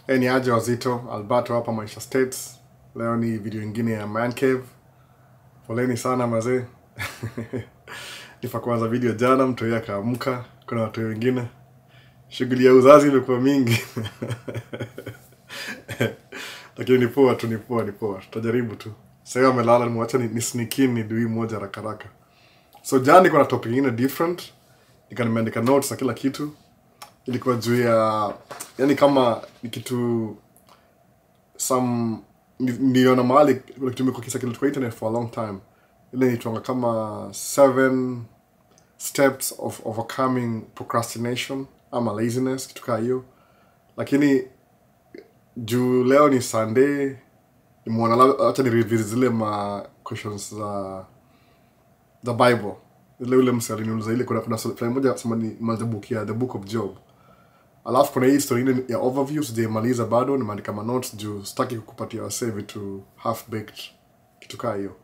Ni aje wazito, Alberto hapa Maisha States. Leo ni video ingine ya Man Cave. Poleni sana mazee. Nifa kuanza video jana, mtoi akaamka, kuna watu wengine. Shughuli ya uzazi imekuwa mingi. Lakini ni poa. Tutajaribu tu. Sasa amelala nimwacha ni sneak in ni dui moja haraka. So jana niko na topic ingine different. Nimeandika notes na kila kitu. Ilikuwa juu ya yani kama ni kitu niliona mahali tumekuwa kisa kitu kwa internet for a long time. Ile inaitwa kama 7 steps of overcoming procrastination ama laziness, kitu kama hiyo. Lakini juu leo ni Sunday, nimeona acha ni revisit zile ma questions za Bible. Ile msali niuliza ile kuna swali moja sema ni book ya The Book of Job. Alafu kuna hii story ile ya overview sijaimaliza bado, nimeandika ma notes juu sitaki kukupatia wase vitu half baked, kitu kama hiyo.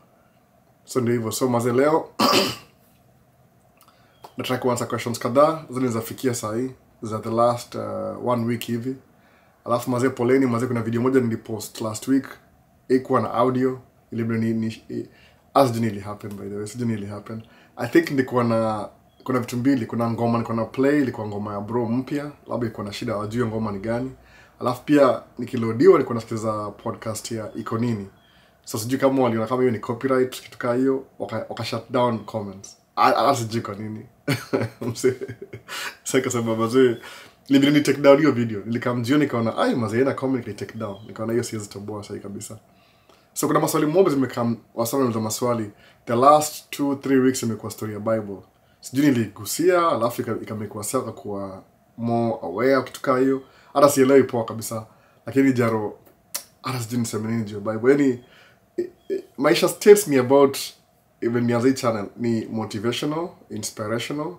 So ndio hivyo. So maze leo nataka kuanza questions kadhaa zilizofikia saa hii za the last 1 week hivi. Alafu maze poleni, maze kuna video moja nilipost last week ikuwa na audio ile ni as didn't happen by the way. Didn't happen. I think nilikuwa na kuna vitu mbili, kuna ngoma nilikuwa na play, ilikuwa ngoma ya bro mpya, labda ilikuwa na shida wajue ngoma ni gani. Alafu pia nikilodiwa nilikuwa nasikiza podcast ya Iko Nini. So sijui kama waliona kama hiyo ni copyright, kitu kama hiyo, waka shut down comments. Sijui kwa nini. Sasa kwa sababu mazee nilibidi ni take down hiyo video. Nilikamjio nikaona mazee na comment ni take down. Nikaona hiyo siwezi toboa sahi kabisa. So kuna maswali moja zimekam wasana na maswali. The last 2-3 weeks imekuwa story ya Bible. Sijui niligusia, alafu ikamekuwa sawa kwa more aware kitu kama hiyo. Hata sielewi poa kabisa. Lakini jaro hata sijui niseme nini juu ya Bible. Yaani Maisha States ni about, even ni azai channel, ni motivational, inspirational.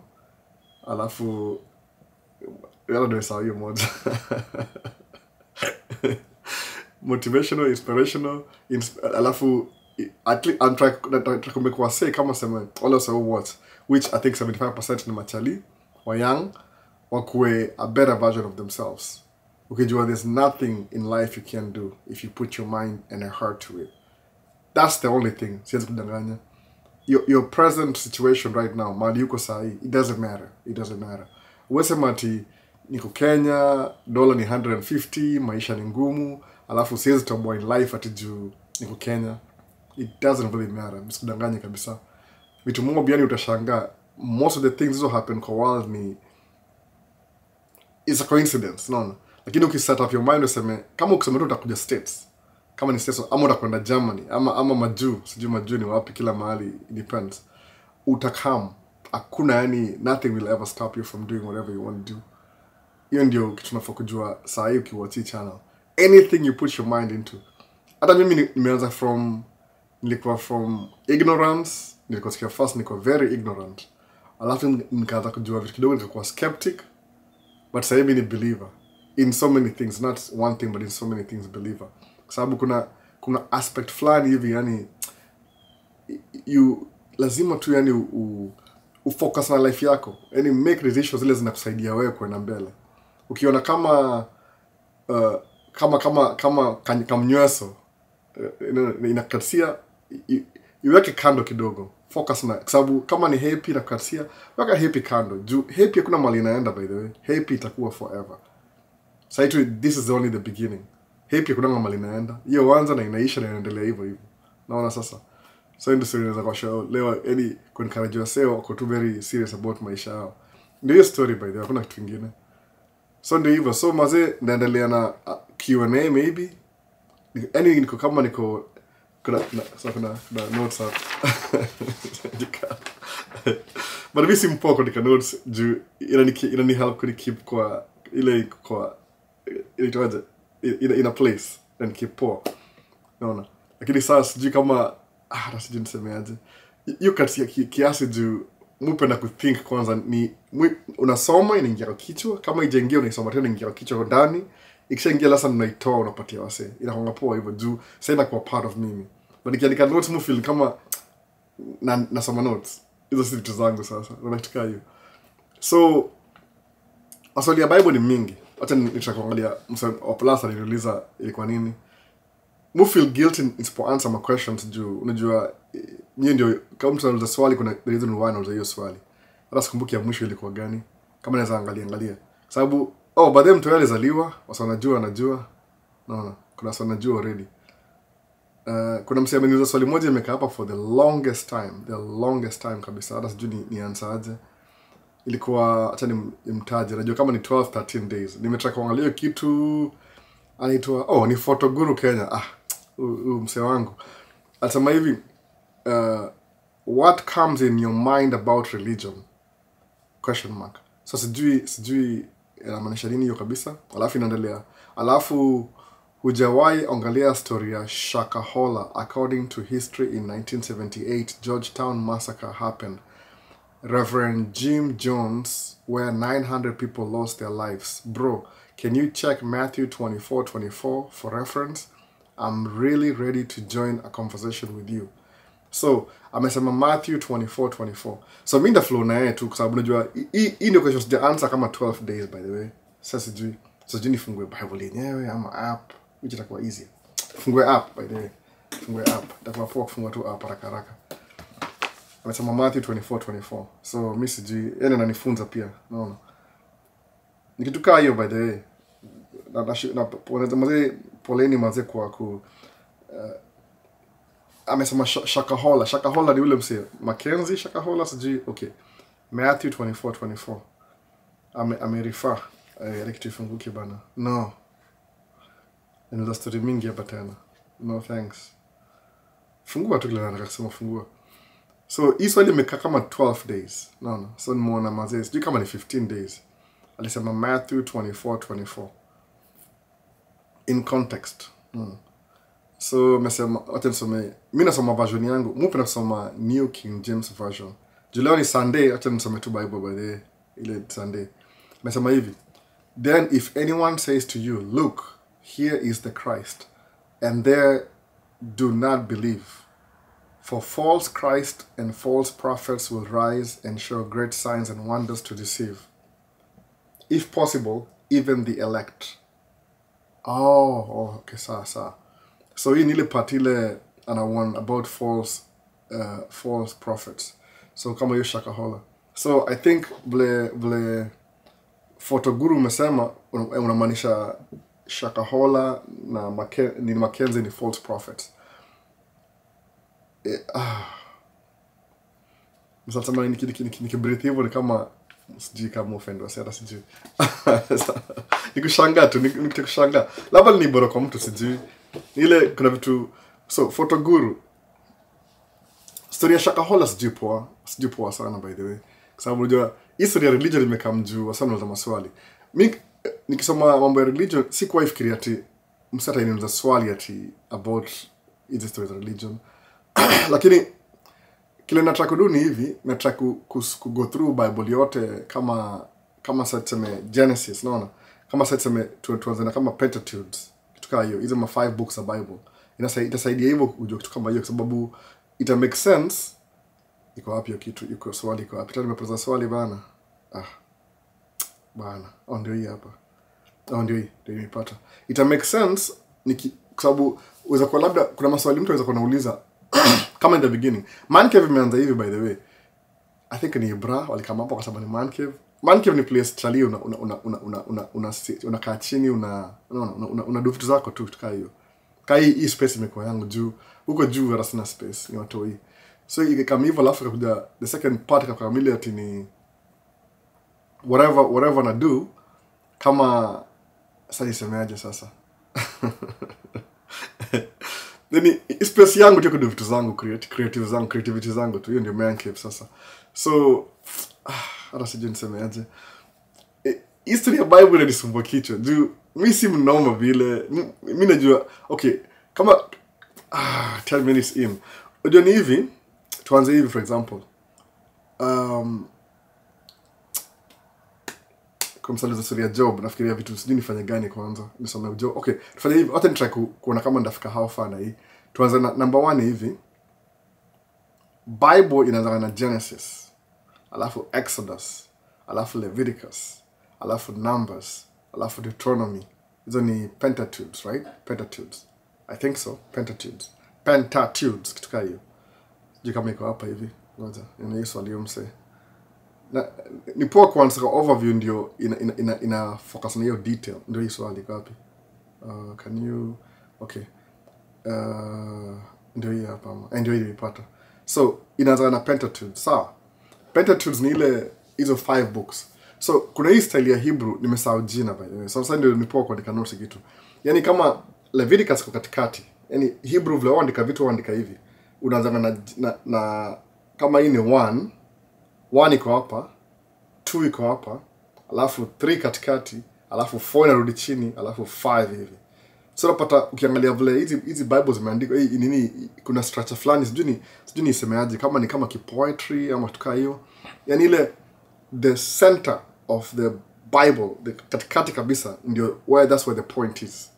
Alafu yala ndio sawa hiyo moja. Motivational, inspirational, alafu at least I'm trying to make what say kama sema also what, which I think 75% ni machali wa young wakuwe a better version of themselves. Ukijua there's nothing in life you can do if you put your mind and your heart to it. That's the only thing. Siwezi kudanganya. Your present situation right now, mali yuko sahi, it doesn't matter. Uwesema ati niko Kenya, dola ni 150, maisha ni ngumu, alafu siwezi toboa in life ati juu niko Kenya. It doesn't really matter. Msikudanganya kabisa. Vitu mungu biani utashangaa. Most of the things that happen kwa world ni it's a coincidence, no. Lakini ukiset up your mind useme kama ukisema tu utakuja States, kama ni States ama utakwenda Germany ama majuu, sijui majuu ni wapi, kila mahali, it depends. Utakam, hakuna yani, nothing will ever stop you from doing whatever you want to do. Hiyo ndio kitu tunafaa kujua saa hii ukiwatch hii channel. Anything you put your mind into. Hata mimi nimeanza nilikuwa from ignorance, nilikuwa first nilikuwa very ignorant. Alafu nikaanza kujua vitu kidogo, nikakuwa skeptic. But sasa hivi ni believer in so many things, not one thing but in so many things believer. Kwa sababu kuna aspect fulani hivi yani lazima tu yani ufocus na life yako. Yani make decisions zile zinakusaidia wewe kwenda mbele. Ukiona kama kamnyweso inakatia, iweke kando kidogo, focus na, kwa sababu kama ni happy na kukatia, weka happy kando. Juu happy hakuna mali inaenda, by the way. Happy itakuwa forever. So this is only the beginning. Happy hakuna mali inaenda. Hiyo anza na inaisha na inaendelea hivyo hivyo. Naona sasa. So industry inaweza kwa show leo yani encourage waseo wako too very serious about maisha yao. Ndio story by the way, hakuna kitu kingine. So ndio hivyo. So mazee naendelea na Q&A maybe. Any niko kama niko kuna notes up. But mimi simpo kwa notes juu inani help kuni keep kwa ile kwa ilitoaje in a place and keep poor. Naona. Lakini sasa sijui kama sijui nisemeaje. You can see kiasi juu mpenda kuthink kwanza ni unasoma inaingia kwa kichwa, kama ijaingia unaisoma tena inaingia kwa kichwa ndani, ikishaingia sasa unaitoa unapatia wase. Inakuwa poa hivyo juu sasa inakuwa part of mimi. But nikiandika notes mu feel kama nasoma notes. Hizo vitu zangu sasa. Unataka hiyo. So maswali ya Bible ni mingi. Acha nitakuangalia Oplasa aliniuliza ilikuwa nini. Mu feel guilty answer my questions juu unajua nyinyi ndio kama mtu anauliza swali kuna reason why anauliza hiyo swali. Hata sikumbuki ya mwisho ilikuwa gani. Kama naweza angalia. Sababu baadaye mtu yale alizaliwa, wasa anajua. Naona kuna wasa anajua already. Kuna msema ameniuliza swali moja imekaa hapa for the longest time kabisa. Hata sijui ni answer aje. Ilikuwa acha nimtaje. Najua kama ni 12-13 days. Nimetaka kuangalia kitu anaitwa ni Photoguru Kenya. Msee wangu. Alisema hivi what comes in your mind about religion? ? So sijui inamaanisha nini hiyo kabisa. Alafu inaendelea. Alafu hujawahi angalia story ya Shakahola. According to history, in 1978 Georgetown massacre happened. Reverend Jim Jones, where 900 people lost their lives. Bro, can you check Matthew 24:24 for reference? I'm really ready to join a conversation with you. So, amesema Matthew 24:24. So, mimi nda flow na yeye tu kwa sababu unajua hii ndio questions the answer kama 12 days by the way. Sasa sijui nifungue Bible yenyewe ama app, which itakuwa easy. Fungue app by the way. Fungue app. Itakuwa poa kufungua tu app haraka. Amesema Matthew 24:24. So, mimi sijui yeye ananifunza pia. Naona. Nikitukaa hiyo by the way. Na poleni mazee kwa amesema Shakahola. Shakahola ni ule msee Mackenzie Shakahola sijui. Okay. Matthew 24:24. Amerifa. Kitu ifunguke bana. No. Nina story mingi hapa tena. No thanks. Fungua tu kile nataka kusema fungua. So, hii swali imekaa kama 12 days. Naona. So, nimeona mazee sijui kama ni 15 days. Alisema Matthew 24:24. In context. So, mimi nasoma version yangu. Mimi napenda kusoma New King James Version. Leo ni Sunday, acha nisome tu Bible by the ile Sunday. Mesema hivi. Then if anyone says to you, look, here is the Christ, and there do not believe. For false Christ and false prophets will rise and show great signs and wonders to deceive, if possible, even the elect. Okay, sawa. So hii nile patile anawan about false prophets. So kama hiyo Shakahola. So I think vile Photoguru umesema unamaanisha Shakahola na Mackenzie ni false prophets. Msatama nikibreathe hivyo ni kama sijui kama offend hata sijui. Nikushangaa tu nikushangaa. Labda ni bora kwa mtu sijui. Ile kuna vitu so Photoguru story ya Shakahola sijui poa sana by the way. Kwa sababu unajua history ya religion imekaa mjuu sana na maswali. Mimi nikisoma mambo ya religion sikuwahi fikiria ati msata inauliza swali ati about is this story of religion. Lakini kile nataka kudu ni hivi, nataka go through Bible yote kama sasa tuseme Genesis, naona? Kama sasa tuseme tuanze kama Pentateuch, kitu kama hiyo, hizo 5 books of Bible. Itasaidia hivyo kujua kitu kama hiyo kwa sababu ita make sense. Iko wapi hiyo kitu? Iko swali iko wapi? Nimepata swali bana. Bana, ndio hii hapa. Ndio nimepata. Ita make sense kwa sababu uweza kwa labda kuna maswali mtu anaweza kunauliza kama in the beginning. Man cave imeanza hivi by the way. I think ni Ibra walikama hapo kwa sababu ni man cave. Man cave ni place chali unakaa chini una do vitu zako tu tukaa hiyo. Hii space imekuwa yangu juu. Huko juu hata sina space ni watoi. So kama hivyo alafu kakuja the second part kakamili ati ni whatever na do kama sasa nisemeaje sasa. Then space yangu tu kudu vitu zangu creativity zangu tu hiyo ndio man cave sasa. So hata sijui nisemeaje. History ya Bible ni sumbo kichwa. Juu mimi si mnoma vile. Mimi najua okay kama 10 minutes in. Unajua ni hivi tuanze hivi for example. Kwa mfano za story ya Job nafikiria vitu sijui nifanye gani kwanza nisome Job. Okay, tufanye hivi. Hata nitry kuona kama ndafika how far na hii. Tuanze na number 1 hivi. Bible inaanza na Genesis, alafu Exodus, alafu Leviticus, alafu Numbers, alafu Deuteronomy. Hizo ni Pentateuch, right? Pentateuch. I think so. Pentateuch kitu kama hiyo. Sijui kama iko hapa hivi. Ngoja. Ni swali mse. Na ni poa kwanza overview ndio ina focus na hiyo detail. Ndio hii swali iko wapi? Can you okay. Ndio hii hapa. Ndio hii ipata. So inaanza na Pentateuch. Sawa. Pentateuch ni ile hizo 5 books. So kuna hii style ya Hebrew nimesahau jina by the way. So sasa ndio nipoa kuandika notes kitu. Yaani kama Leviticus kwa katikati. Yaani Hebrew vile waandika vitu waandika hivi. Unaanza na kama hii ni 1 iko hapa, 2 iko hapa, alafu 3 katikati, alafu 4 inarudi chini, alafu 5 hivi. So unapata ukiangalia vile hizi Bibles zimeandikwa hii nini kuna structure fulani sijui nisemeaje kama ni kama poetry ama tukaa hiyo. Yaani ile the center of the Bible, the katikati kabisa ndio that's where the point is.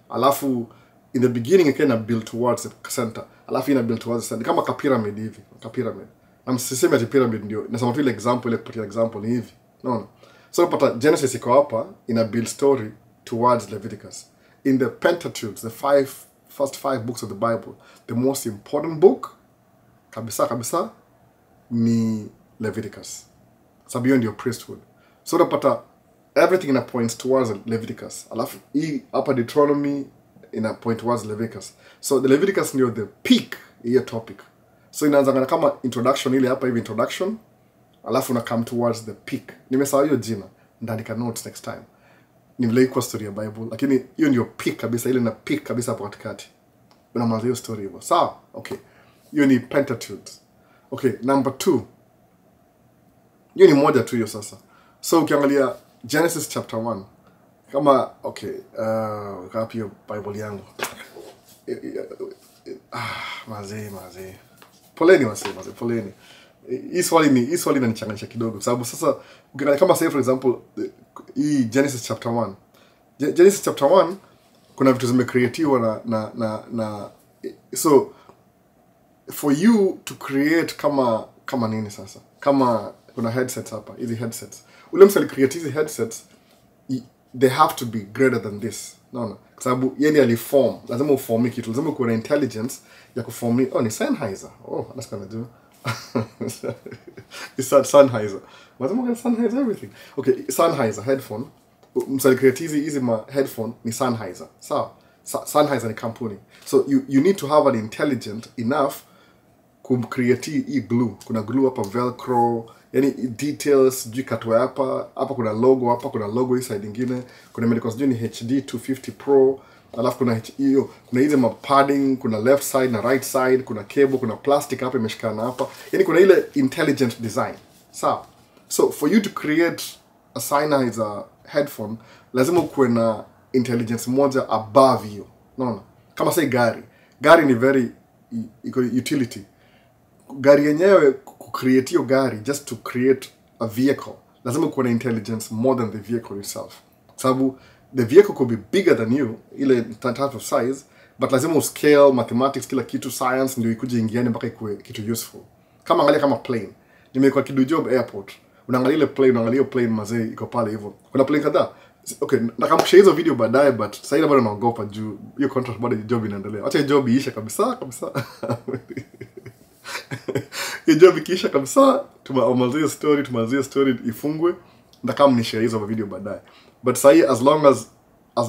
Alafu in the beginning ikaenda build towards the center. Alafu ina build towards the center kama pyramid hivi, pyramid. Na msiseme ati pyramid ndio. Nasema tu ile example ile kupatia example ni hivi. No. So unapata Genesis iko hapa ina build story towards Leviticus. In the Pentateuch, the first 5 books of the Bible, the most important book kabisa ni Leviticus. Sababu hiyo ndio priesthood. So unapata everything ina points towards Leviticus. Alafu hii hapa Deuteronomy ina point towards Leviticus. So the Leviticus ndio the peak hiyo topic. So inaanza kama introduction ile hapa hivi introduction. Alafu na come towards the peak. Nimesahau hiyo jina. Ndaandika notes next time. Ni vile iko story ya Bible, lakini hiyo ndio peak kabisa, ile na peak kabisa hapo katikati. Unamaliza hiyo story hivyo. Sawa? Okay. Hiyo ni Pentateuch. Okay, number 2. Hiyo ni moja tu hiyo sasa. So ukiangalia Genesis chapter 1 kama okay, kapi hiyo Bible yangu. Mazee. Poleni. Hii swali inanichanganisha kidogo sababu sasa ukiangalia kama say for example hii Genesis chapter 1. Genesis chapter 1 kuna vitu zimecreatiwa na so for you to create kama nini sasa? Kama kuna headsets hapa, hizi headsets. Ule msali create hizi headsets they have to be greater than this. No. Kwa sababu yeye aliform, lazima uform kitu, lazima kuwa na intelligence ya kuform. Ni Sennheiser. That's gonna do. It's that Sennheiser. Lazima kuna Sennheiser everything. Okay, Sennheiser headphone. Msali create hizi ma headphone ni Sennheiser. Sawa. Sennheiser ni kampuni. So you need to have an intelligent enough create hii glue. Kuna glue hapa, velcro, yani details, juu katwa hapa kuna logo, hapa kuna logo hii side nyingine, kuna imeandikwa sijui ni HD 250 Pro, alafu kuna hiyo, kuna hizo padding, kuna left side na right side, kuna cable, kuna plastic hapa imeshikana hapa. Yani kuna ile intelligent design. Sawa. So for you to create a Sennheiser headphone, lazima kuwe na intelligence moja above hiyo. Unaona? Kama say gari ni very utility. Gari yenyewe kucreate hiyo gari just to create a vehicle, lazima kuwa na intelligence more than the vehicle itself. Sababu the vehicle could be bigger than you, ile type of size, but lazima uscale, mathematics, kila kitu, science ndio ikuje ingiane mpaka ikuwe kitu useful. Kama angalia kama plane. Nimekuwa kidu job airport. Unaangalia ile plane, unaangalia hiyo plane mazee iko pale hivyo. Kuna plane kadhaa. Okay, nakamshare hizo video baadaye, but sasa hivi bado naogopa juu hiyo contract bado job inaendelea. Acha job iishe kabisa. Hiyo job ikiisha kabisa, tumalizie story ifungwe, ndakam ni share hizo video baadaye. But sasa hii as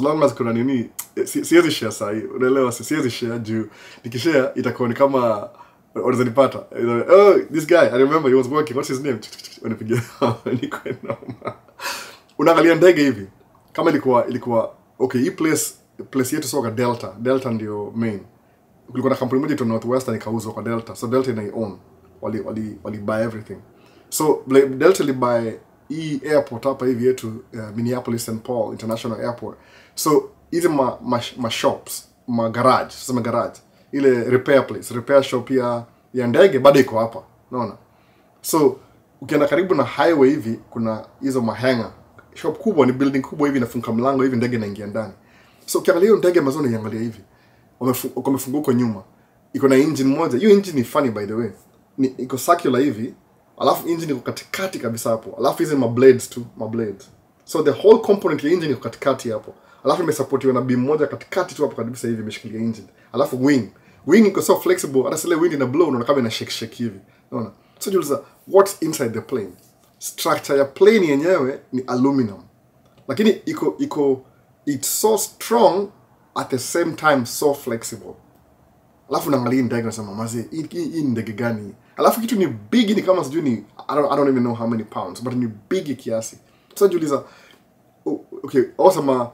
long as kuna nini, siwezi share sasa hii. Unaelewa, siwezi share juu nikishare itakuwa ni kama unaweza nipata. This guy, I remember he was working, what's his name? Wanipigia niko noma. Unaangalia ndege hivi. Kama ilikuwa okay, hii place yetu soka Delta ndio main. Kulikuwa na kampuni moja tu Northwestern ikauzwa kwa Delta. So Delta ina own. Wali buy everything. So Delta li buy hii airport hapa hivi yetu, Minneapolis St. Paul International Airport. So hizi ma shops, ma garage, sasa garage. Ile repair shop ya ndege bado iko hapa. Unaona? So ukienda karibu na highway hivi kuna hizo mahangar. Shop kubwa, ni building kubwa hivi, inafunga mlango hivi, ndege inaingia ndani. So ukiangalia hiyo ndege mazoni iangalia hivi. Wamefunguka nyuma. Iko na engine moja. Hiyo engine ni funny by the way. Iko circular hivi. Alafu engine iko katikati kabisa hapo. Alafu hizi ma blades tu, So the whole component ya engine iko katikati hapo. Alafu imesupportiwa na beam moja katikati tu hapo kabisa hivi imeshikilia engine. Alafu wing iko so flexible, hata sile wind ina blow unaona kama ina shake hivi. Unaona? So jiuliza, what's inside the plane? Structure ya plane yenyewe ni aluminum. Lakini it's so strong at the same time so flexible. Alafu naangalia ndege nasema maze hii ndege gani? Alafu kitu ni big, ni kama sijui ni I don't even know how many pounds, but ni big kiasi. So jiuliza, okay, awesome,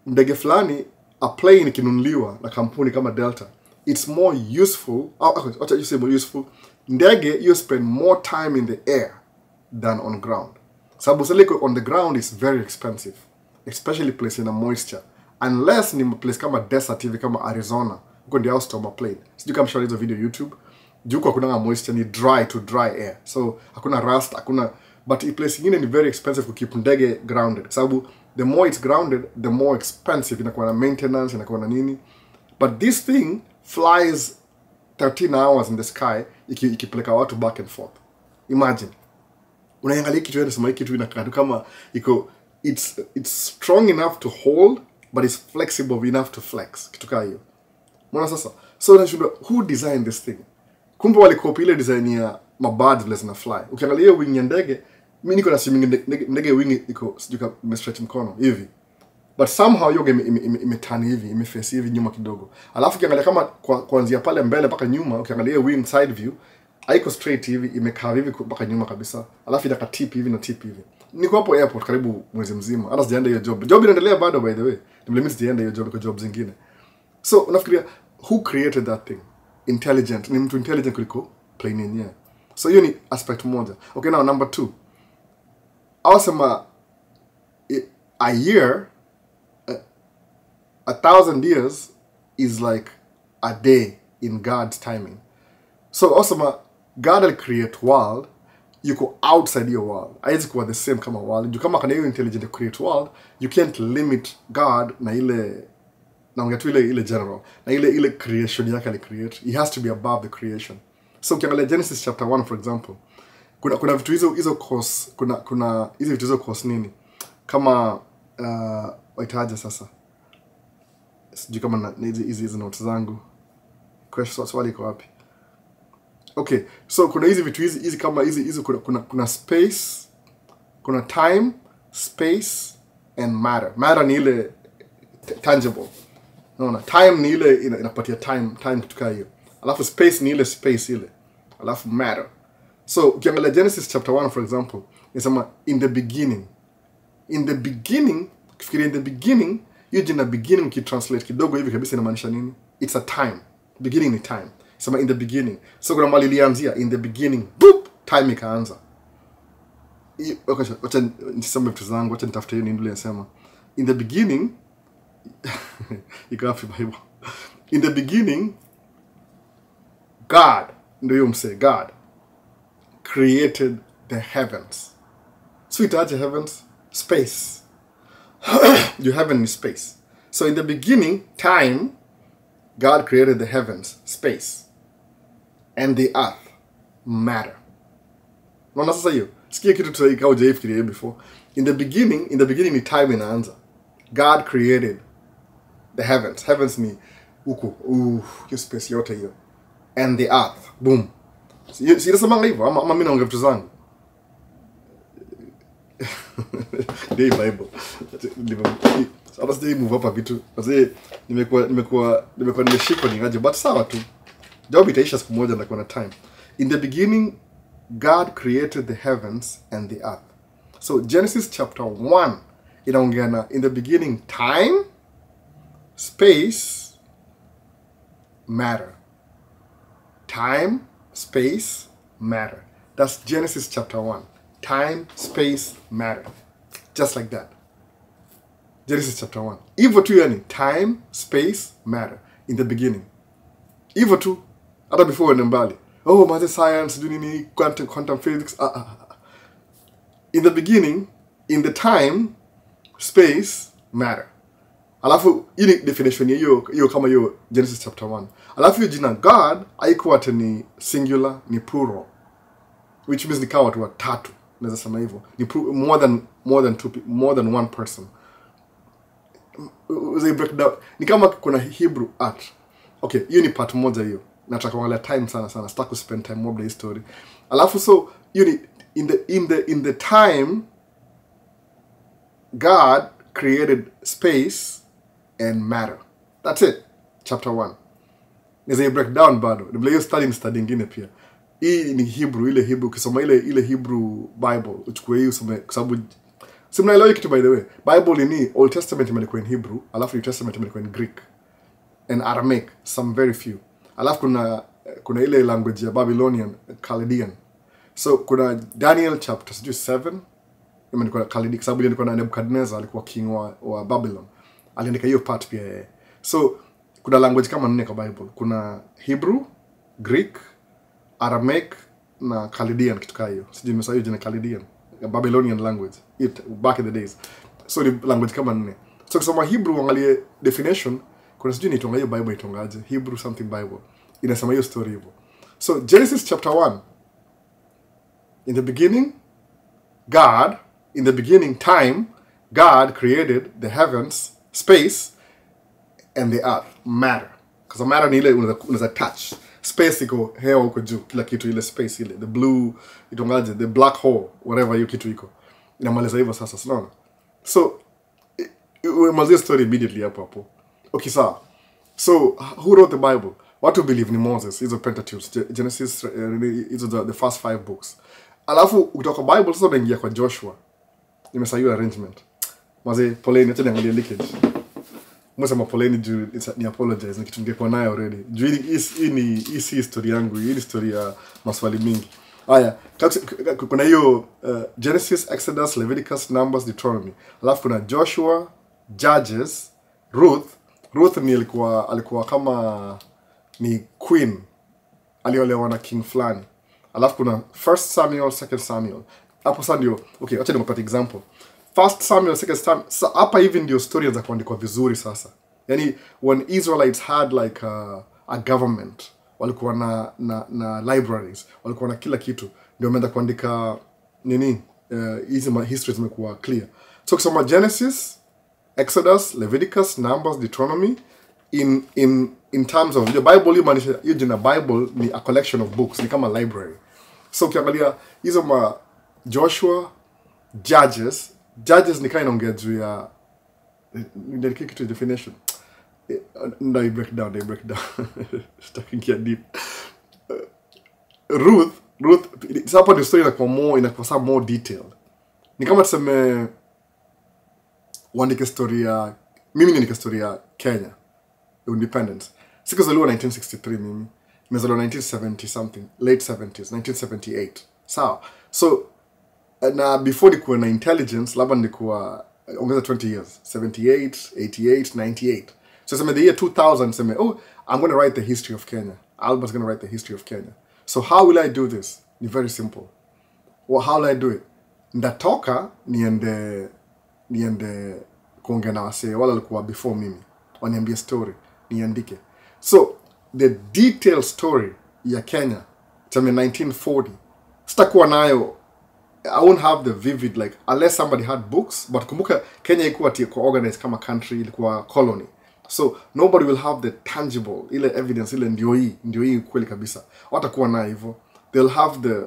ndege fulani a plane ikinunuliwa na kampuni kama Delta, it's more useful, what you say more useful, ndege you spend more time in the air than on ground. Sababu saliko on the ground is very expensive, especially place in a moisture, unless ni place kama desert hivi kama Arizona, huko ndio house plane. Sijui kama shawalizo video YouTube, juko hakuna moisture, ni dry to dry air, so hakuna rust, hakuna, but in place ingine ni very expensive to keep ndege grounded. Sababu the more it's grounded, the more expensive inakuwa na maintenance, inakuwa na nini. But this thing flies 13 hours in the sky ikipeleka watu back and forth. Imagine. Unaangalia kitu yote sema kitu inakaa kama it's strong enough to hold, but it's flexible enough to flex. Kitu kama hiyo. Mbona sasa? So unashindwa, who designed this thing? Kumbe walikopi ile design ya mabirds vile zina fly. Ukiangalia wing ya ndege, mimi niko na assuming ndege wing iko sijui kama stretch mkono hivi. But somehow yoga imetani hivi, imeface hivi nyuma kidogo. Alafu ukiangalia kama kuanzia pale mbele mpaka nyuma, ukiangalia wing side view, haiko straight hivi, imekaa hivi mpaka nyuma kabisa. Alafu inaka tip hivi na tip hivi. Niko hapo airport karibu mwezi mzima. Hata sijaenda hiyo job. Job inaendelea bado by the way. Nimelimit sijaenda hiyo job kwa job zingine. So unafikiria who created that thing? Intelligent. Ni mtu intelligent kuliko plane yenyewe. So hiyo ni aspect moja. Okay, now number 2. Awesome, a year, 1,000 years is like a day in God's timing. So awesome, God will create world, you go outside your world. Haiwezi kuwa the same kama world. Kama kana hiyo intelligent to create world, you can't limit God na ile naongea tu ile general. Na ile creation yake ali create. He has to be above the creation. So ukiangalia Genesis chapter 1 for example, kuna vitu hizo course, kuna hizo vitu hizo course nini? Kama waitaje sasa? Sijui kama hizi notes zangu. Question swali iko wapi? Okay, so kuna hizi vitu hizi kama hizi kuna space, kuna time, space and matter. Matter ni ile tangible. Unaona, time ni ile inapatia time kutoka hiyo. Alafu space ni ile space ile. Alafu matter. So ukiangalia Genesis chapter 1 for example, inasema in the beginning. In the beginning, ukifikiria in the beginning, hiyo jina beginning ukitranslate kidogo hivi kabisa inamaanisha nini? It's a time. Beginning ni time. Sema in the beginning. So kuna mali ilianzia in the beginning. Boop, time ikaanza. Okay, wacha niseme vitu zangu, wacha nitafute hiyo nini inasema. In the beginning iko wapi Bible? In the beginning God, ndio hiyo mse, God created the heavens. So itaje heavens? Space. You heaven is space. So in the beginning, time, God created the heavens, space, and the earth, matter. Unaona sasa hiyo? Sikia kitu tusaika hujaifikiria before. In the beginning ni time inaanza. God created the heavens. Heavens ni huko, hiyo space yote hiyo. And the earth, boom. Si inasemanga hivyo ama mimi naongea vitu zangu. Day Bible. Sasa sijui move hapa vitu. Sasa nimekuwa nimeshikwa ningaje, but sawa tu. Job itaisha siku moja na kuna time. In the beginning God created the heavens and the earth. So Genesis chapter 1 inaongea na in the beginning time, space, matter. Time, space, matter. That's Genesis chapter 1. Time, space, matter. Just like that. Genesis chapter 1. Hivyo tu yani. Time, space, matter. In the beginning. Hivyo tu. Hata before wende mbali. Oh, maze science, do nini, quantum physics. In the beginning, in the time, space, matter. Alafu, hii definition hiyo kama hiyo Genesis chapter 1. Alafu hiyo jina God, haikuwa ati ni singular, ni plural. Which means ni kawa watu watatu. Naweza sema hivyo. Ni more than more than one person. They break down. Ni kama kuna Hebrew art. Okay, hiyo ni part moja hiyo. Nataka kuangalia time sana. Start to spend time more the story. Alafu so hiyo in the time God created space and matter. That's it. Chapter 1. Niza break down bado. Nibla hiyo study ingine pia. Hii ni Hebrew, ile Hebrew. Kisoma ile Hebrew Bible. Uchukue hiyo usome. Kwa sababu simnaelewa kitu by the way. Bible ni Old Testament imeandikwa in Hebrew. Alafu New Testament imeandikwa in Greek. And Aramaic. Some very few. Alafu kuna ile language ya Babylonian, Chaldean. So kuna Daniel chapter 7. Imeandikwa Chaldean. Kwa sababu ilikuwa na Nebuchadnezzar alikuwa king wa Babylon. Aliandika hiyo part pia yeye. So kuna language kama 4 kwa Bible. Kuna Hebrew, Greek, Aramaic na Chaldean kitu kama hiyo. Sijui nimesahau jina Chaldean. Babylonian language. Back in the days. So ni language kama 4. So kusoma Hebrew angalie definition, kuna sijui nitonga hiyo Bible itongaje. Hebrew something Bible. Inasema hiyo story hivyo. So Genesis chapter 1. In the beginning time, God created the heavens, space, and the earth, matter. Because matter ni ile unaweza touch. Space iko hewa huko juu, kila kitu ile space ile, the blue, itongaje, the black hole, whatever hiyo kitu iko. Inamaliza hivyo sasa, sinaona. So, umalizia story immediately hapo. Okay, sawa. So, who wrote the Bible? What to believe ni Moses, hizo Pentateuch, Genesis, hizo the first 5 books. Alafu, kutoka Bible, sasa unaingia kwa Joshua. Nimesahau arrangement. Maze, poleni, acha niangalie leakage. Mwesema poleni juu ni apologize, ni kitu ningekuwa nayo already. Juu hii ni history yangu, hii ni story ya maswali mingi. Haya, kuna hiyo Genesis, Exodus, Leviticus, Numbers, Deuteronomy. Alafu kuna Joshua, Judges, Ruth. Ruth ni alikuwa kama ni queen. Aliolewa na king fulani. Alafu kuna 1 Samuel, 2 Samuel. Hapo sasa ndio, okay, acha nikupatie example. 1 Samuel, 2 Samuel. Hapa hivi ndio story za kuandikwa vizuri sasa. Yani when Israelites had like a government, walikuwa na libraries, walikuwa na kila kitu, ndio wameanza kuandika nini, hizi histories zimekuwa clear. So kusoma Genesis, Exodus, Leviticus, Numbers, Deuteronomy in terms of the Bible, hiyo jina Bible ni a collection of books, ni kama library. So ukiangalia hizo Joshua, Judges ni kind of get juu ya dedicate kitu definition. They break down. Stuck deep. Ruth, hapo the story inakuwa some more detailed. Ni kama tuseme uandike story ya mimi ni story ya Kenya independence. Sikuzaliwa 1963 mimi. Nimezaliwa 1970 something, late 70s, 1978. Sawa. So na before nikuwa na intelligence, labda nikuwa ongeza 20 years, 78, 88, 98. So the year 2000, I'm going to write the history of Kenya. Albert's going to write the history of Kenya. So how will I do this? It's very simple. Well, how will I do it? Ndatoka niende kuongea na wase wala walikuwa before mimi. Waniambie story, niandike. So the detailed story ya Kenya, tell me 1940, sitakuwa nayo. I won't have the vivid, like, unless somebody had books, but kumbuka Kenya ilikuwa organized kama country, ilikuwa colony. So nobody will have the tangible, ile evidence, ile ndio hii kweli kabisa. Watakuwa na hivyo. They'll have the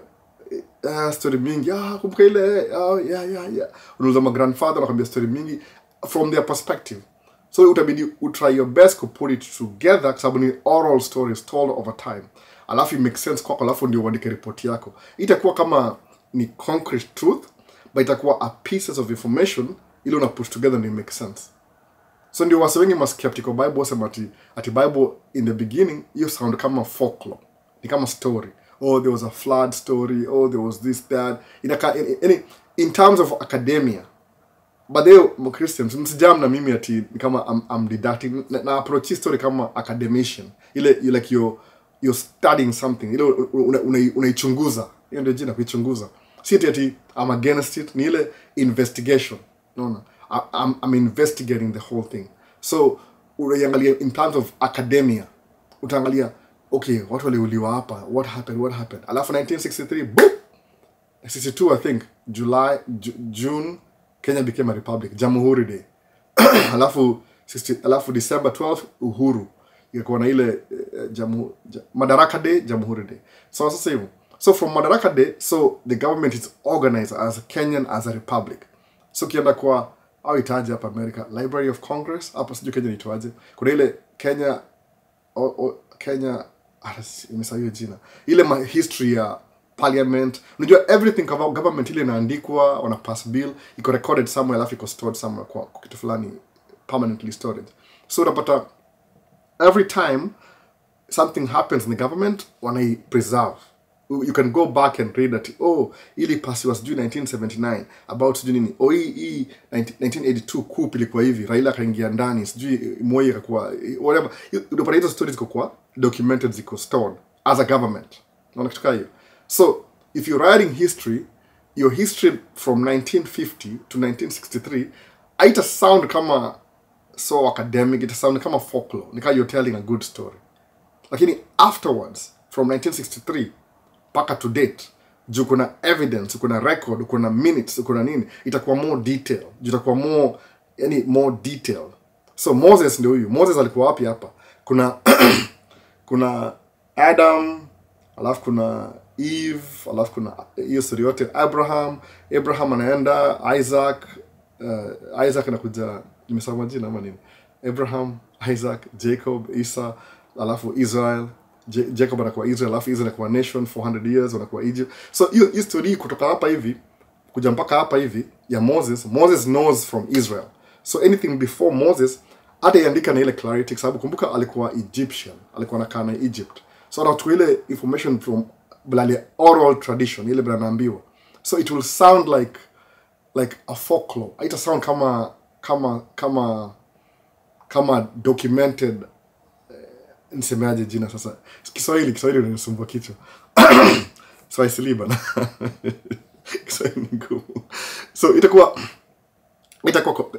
story mingi, kumbuka ile, yeah. Unauliza my grandfather nakwambia story mingi from their perspective. So utabidi try your best to put it together kwa sababu ni oral stories told over time. Alafu it makes sense kwako, alafu ndio uandike report yako. Itakuwa kama ni concrete truth, but itakuwa a pieces of information ile una put together and it makes sense. So ndio wase wengi skeptical Bible wasema ati Bible in the beginning you sound kama folklore, ni kama story. Oh, there was a flood story. Oh, there was this, that. In terms of academia. But they Christians, msijam na mimi ati kama I'm didactic na approach story kama academician. You're studying something. Ile unaichunguza. Hiyo ndio jina kuichunguza. Si ati I'm against it, ni ile investigation. No. I'm investigating the whole thing. So unaangalia in terms of academia. Utaangalia okay, watu waliuliwa hapa, what happened. Alafu 1963, boom. 62 I think, June Kenya became a republic, Jamhuri Day. alafu December 12 uhuru. Ikakuwa na ile Madaraka Day, Jamhuri Day. So sasa hivyo. So from Madaraka Day, so the government is organized as a Kenyan, as a republic. So kienda kwa au itaje hapa America, Library of Congress, hapa sijui Kenya itaje. Kuna ile Kenya Kenya imesahau jina. Ile history ya parliament. Unajua everything about government ile inaandikwa, wana pass bill, iko recorded somewhere, alafu iko stored somewhere kwa kitu fulani permanently stored. So unapata every time something happens in the government, wanai preserve. You can go back and read that, oh, ili pasi was due 1979 about sijui nini, oh, 1982 coup ilikuwa hivi, Raila kaingia ndani, sijui Moi akakuwa whatever. Unapata hizo stories ziko kwa documented, ziko stored as a government. Unaona kitu hiyo. So if you're writing history, your history from 1950 to 1963, haita sound kama so academic, it sound kama folklore, nika you're telling a good story. Lakini afterwards, from 1963 paka to date, juu kuna evidence, kuna record, kuna minutes, kuna nini, itakuwa more detail, itakuwa more detailed. So Moses ndio huyu. Moses alikuwa wapi hapa? Kuna Adam, alafu kuna Eve, alafu kuna hiyo story yote, Abraham anaenda, Isaac anakuja, nimesahau jina ama nini, Abraham, Isaac, Jacob, Isa, alafu Israel, Jacob anakuwa Israel, alafu Israel anakuwa nation 400 years, wanakuwa Egypt. So hiyo story kutoka hapa hivi kuja mpaka hapa hivi ya Moses knows from Israel. So anything before Moses hata iandika na ile clarity, sababu kumbuka alikuwa Egyptian, alikuwa anakaa na Egypt. So anachukua ile information from blali oral tradition, ile bila naambiwa. So it will sound like a folklore. It sound kama documented. Nisemeaje jina sasa. Kiswahili inanisumbua kichwa. Swahili bana. Kiswahili ngumu. So itakuwa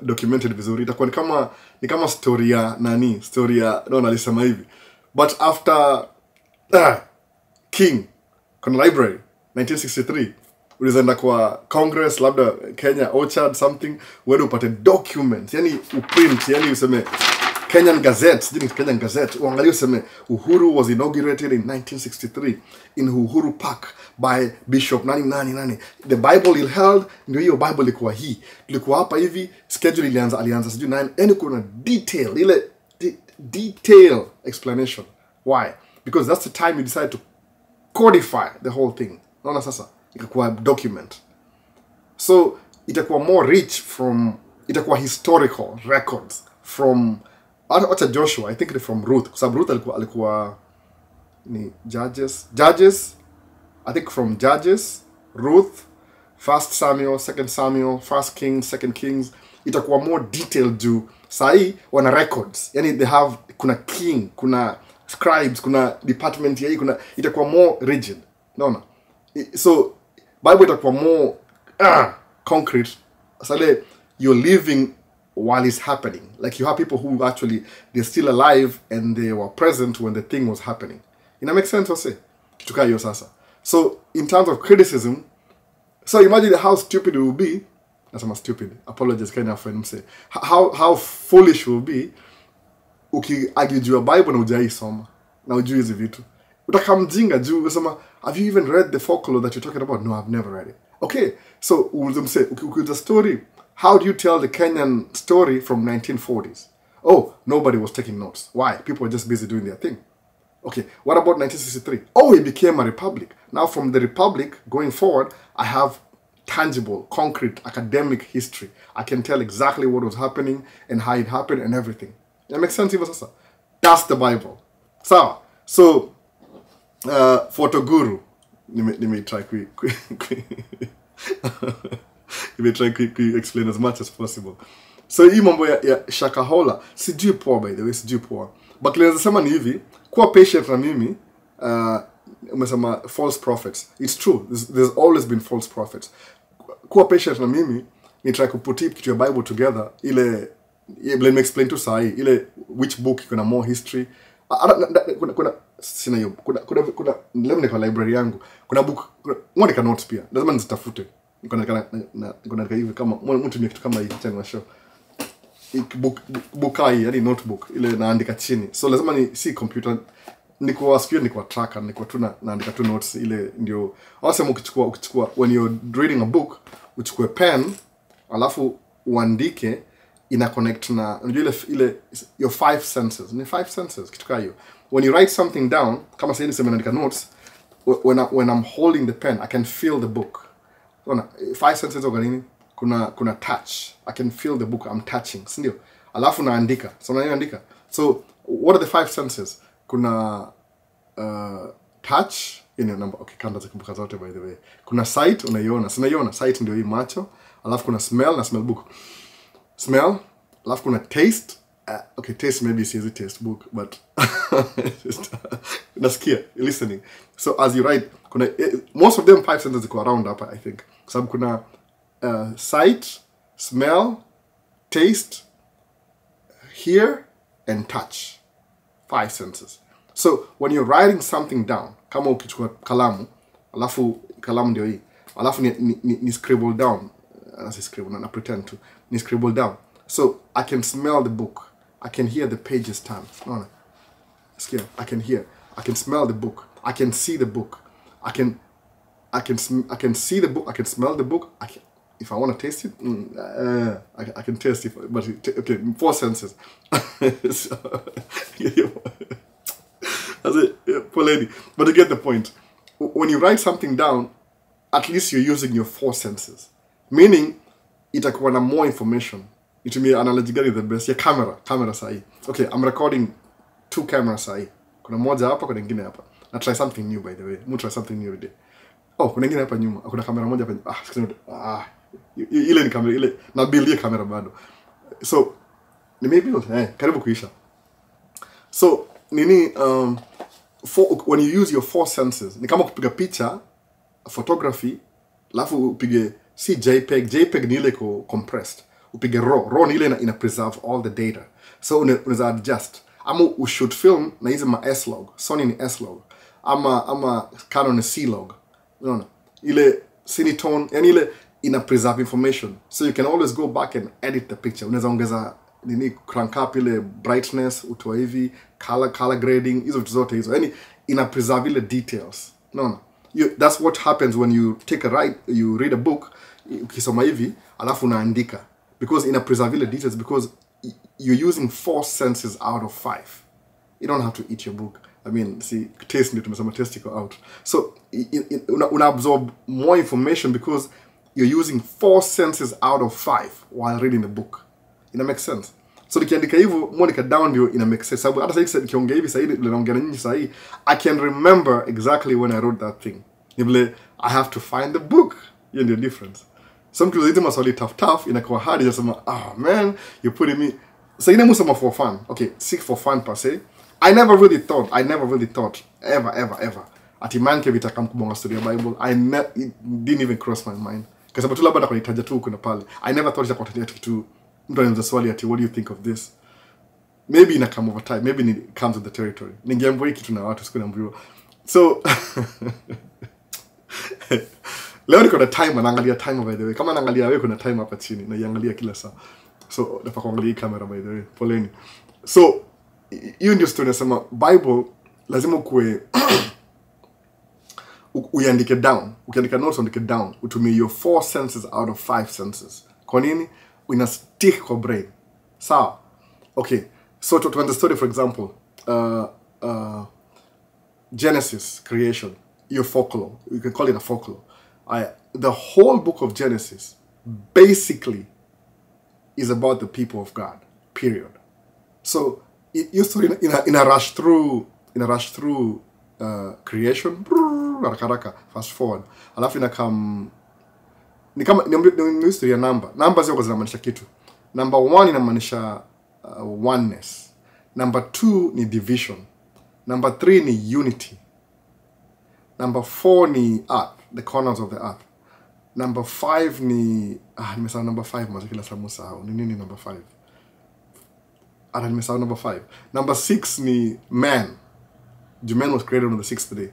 documented vizuri. Itakuwa ni kama story ya nani, story ya alisema hivi. But after King kuna library 1963, ulizaenda kwa Congress, labda Kenya Orchard something, where upate documents, yani uprint, yani useme Kenyan Gazette, uangalie useme Uhuru was inaugurated in 1963 in Uhuru Park by Bishop nani. The Bible il held, ndio hiyo Bible ilikuwa hii. Ilikuwa hapa hivi, schedule alianza sijui 9, yani kuna detail, ile detail explanation. Why? Because that's the time you decide to codify the whole thing. Naona sasa ikakuwa document. So itakuwa more rich itakuwa historical records from hata Joshua, I think it's from Ruth. Kwa sababu Ruth alikuwa ni Judges, I think from Judges, Ruth, 1 Samuel, 2 Samuel, 1 Kings, 2 Kings. Itakuwa more detailed juu sahi wana records. Yani they have, kuna king, kuna scribes, kuna department ya hii, itakuwa more rigid. Naona? So Bible itakuwa more concrete. Sale you're living while it's happening. Like you have people who actually, they're still alive and they were present when the thing was happening. It makes sense, wase? Kituka hiyo sasa. So in terms of criticism, so imagine how stupid it will be. That's not stupid. Apologies, kind of friend say. How foolish it will be ukiargue juu ya Bible na hujai soma na hujui hizi vitu. Utakamjinga juu usema, have you even read the folklore that you're talking about? No, I've never read it. Okay, so we'll say, the story, how do you tell the Kenyan story from 1940s? Oh, nobody was taking notes. Why? People were just busy doing their thing. Okay, what about 1963? Oh, it became a republic. Now from the republic, going forward, I have tangible, concrete, academic history. I can tell exactly what was happening and how it happened and everything. That makes sense, sasa? That's the Bible. So, Photoguru, let me try to explain as much as possible. So hii mambo ya Shakahola, sijui poa, by the way, sijui poa. But naweza sema ni hivi, kuwa patient na mimi, umesema false prophets. It's true, there's always been false prophets. Kuwa patient na mimi, ni try kuput kitu ya Bible together, let me explain to sahi, ile which book kuna more history. Kuna let me kwa library yangu. Kuna book, mwandika notes pia. Lazima nizitafute. niko naandika hivi kama mtu ni kitu kama hii cha show book yani notebook ile naandika chini, so lazima ni si computer, niko tracker, niko tu naandika tu notes ile ndio. Awesome. Ukichukua when you're reading a book, uchukue pen alafu uandike, ina connect na unajua ile your five senses, ni five senses kitu kama hiyo. When you write something down, kama sasa niseme naandika notes, when I'm holding the pen I can feel the book. Unaona five senses of nini? Kuna touch, I can feel the book, I'm touching, si ndio? Alafu naandika, so naandika. So what are the five senses? Kuna touch in your number, okay, kanda zikumbuka zote by the way. Kuna sight, unaiona, si unaiona sight ndio hii macho. Alafu kuna smell, na smell book, smell. Alafu kuna taste, okay, taste maybe siwezi taste book but nasikia listening. So as you write, kuna most of them five sentences go around hapa I think. Sababu kuna sight, smell, taste, hear and touch. Five senses. So when you're writing something down, kama ukichukua kalamu, alafu kalamu ndio hii, alafu ni scribble down, na pretend to ni scribble down. So I can smell the book, I can hear the pages turn. No. I can hear, I can smell the book, I can see the book, I can see the book, I can smell the book, if I want to taste it, I can taste it, but okay, four senses. So, that's it, poor lady. But you get the point. When you write something down, at least you're using your four senses. Meaning, itakuwa na more information. Itumie analogy gani the best? Ya camera sahi. Okay, I'm recording two cameras sahi. Kuna moja hapa, kuna nyingine hapa. Na try something new by the way. Try something new every day. Oh, kuna nyingine hapa nyuma. Kuna kamera moja hapa. Ile ni kamera ile na build ile kamera bado. So ni maybe karibu kuisha. So nini when you use your four senses, ni kama kupiga picha, photography, alafu upige si JPEG ni ile compressed. Upige raw ni ile ina preserve all the data. So unaweza adjust. Ama ushoot film na hizi ma S-Log, Sony ni S-Log. Ama Canon ni C-Log. Unaona? Ile Cinetone, yani ile ina preserve information. So you can always go back and edit the picture. Unaweza ongeza nini, crank up ile brightness, utoa hivi, color grading, hizo vitu zote hizo. Yani ina preserve ile details. No. That's what happens when you take you read a book, ukisoma hivi, alafu unaandika. Because ina preserve ile details because you're using four senses out of five. You don't have to eat your book. I mean, see, taste ndio tumesema taste iko out. So una absorb more information because you're using four senses out of five while reading the book. Ina make sense. So nikiandika hivyo, Monica down ndio ina make sense. Sababu hata sasa nikiongea hivi sasa ile naongea na nyinyi sasa I can remember exactly when I wrote that thing. Nibile I have to find the book. Hiyo ndio difference. Some people say maswali tough inakuwa hard just say man, you're putting me. So ina musoma for fun. Okay, seek for fun per se. I never really thought ever ati man kevita kama kubonga story ya Bible. It didn't even cross my mind. Kwa sababu tu labda kunitaja tu kuna pale. I never thought itakuwa kitu mtu anaweza swali ati what do you think of this? Maybe ina come over time, maybe it comes with the territory. Ningeambo hiki kitu na watu siku naambiwa. So leo niko na timer, naangalia timer by the way. Kama naangalia wewe kuna timer hapa chini na iangalia kila saa. So nafaa kuangalia kamera by the way. Poleni. So hiyo ndio story nasema Bible lazima kuwe uiandike down. Ukiandika notes uandike down. Utumie your four senses out of five senses. Kwa nini? Una stick kwa brain. Sawa? Okay. So to the story, for example, Genesis, creation, your folklore. You can call it a folklore. The whole book of Genesis basically is about the people of God. Period. So it used to in a rush through creation, fast forward. Alafu inakam ni kama ni history ya number. Numbers ziko zinamaanisha kitu. Number 1 inamaanisha oneness. Number 2 ni division. Number 3 ni unity. Number 4 ni earth, the corners of the earth. Number 5 ni nimesahau number 5 mazikila samusa hao. Ni nini number 5? Nimesahau number 5. Number 6 ni man. Man was created on the 6th day.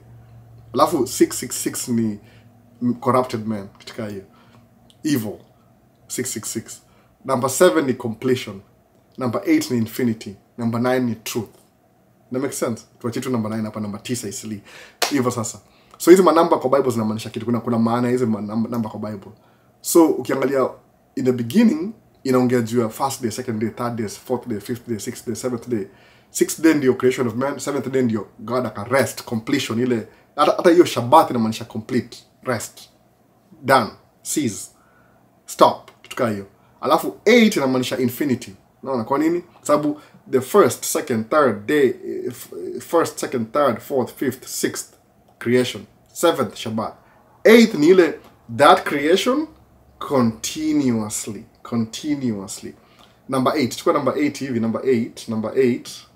Alafu 666 ni corrupted man katika hiyo. evil, 666. Number 7 ni completion. Number 8 ni infinity. Number 9 ni truth. That makes sense? Tuache tu number 9 hapa, number 9 isili. Hivyo sasa. So hizi manamba kwa Bible zinamaanisha kitu. Kuna maana hizi namba kwa Bible. So ukiangalia in the beginning inaongea juu ya first day, second day, third day, fourth day, fifth day, sixth day, seventh day. Sixth day ndio creation of man, seventh day ndio God aka rest, completion ile. Hata hiyo Shabbat inamaanisha complete, rest, done, cease, stop, kitu kama hiyo. Alafu 8 inamaanisha infinity. Unaona kwa nini? Sababu the first, second, third day, first, second, third, fourth, fifth, sixth creation, seventh Shabbat. 8th ni ile that creation continuously. Number 8, chukua number 8 hivi, number 8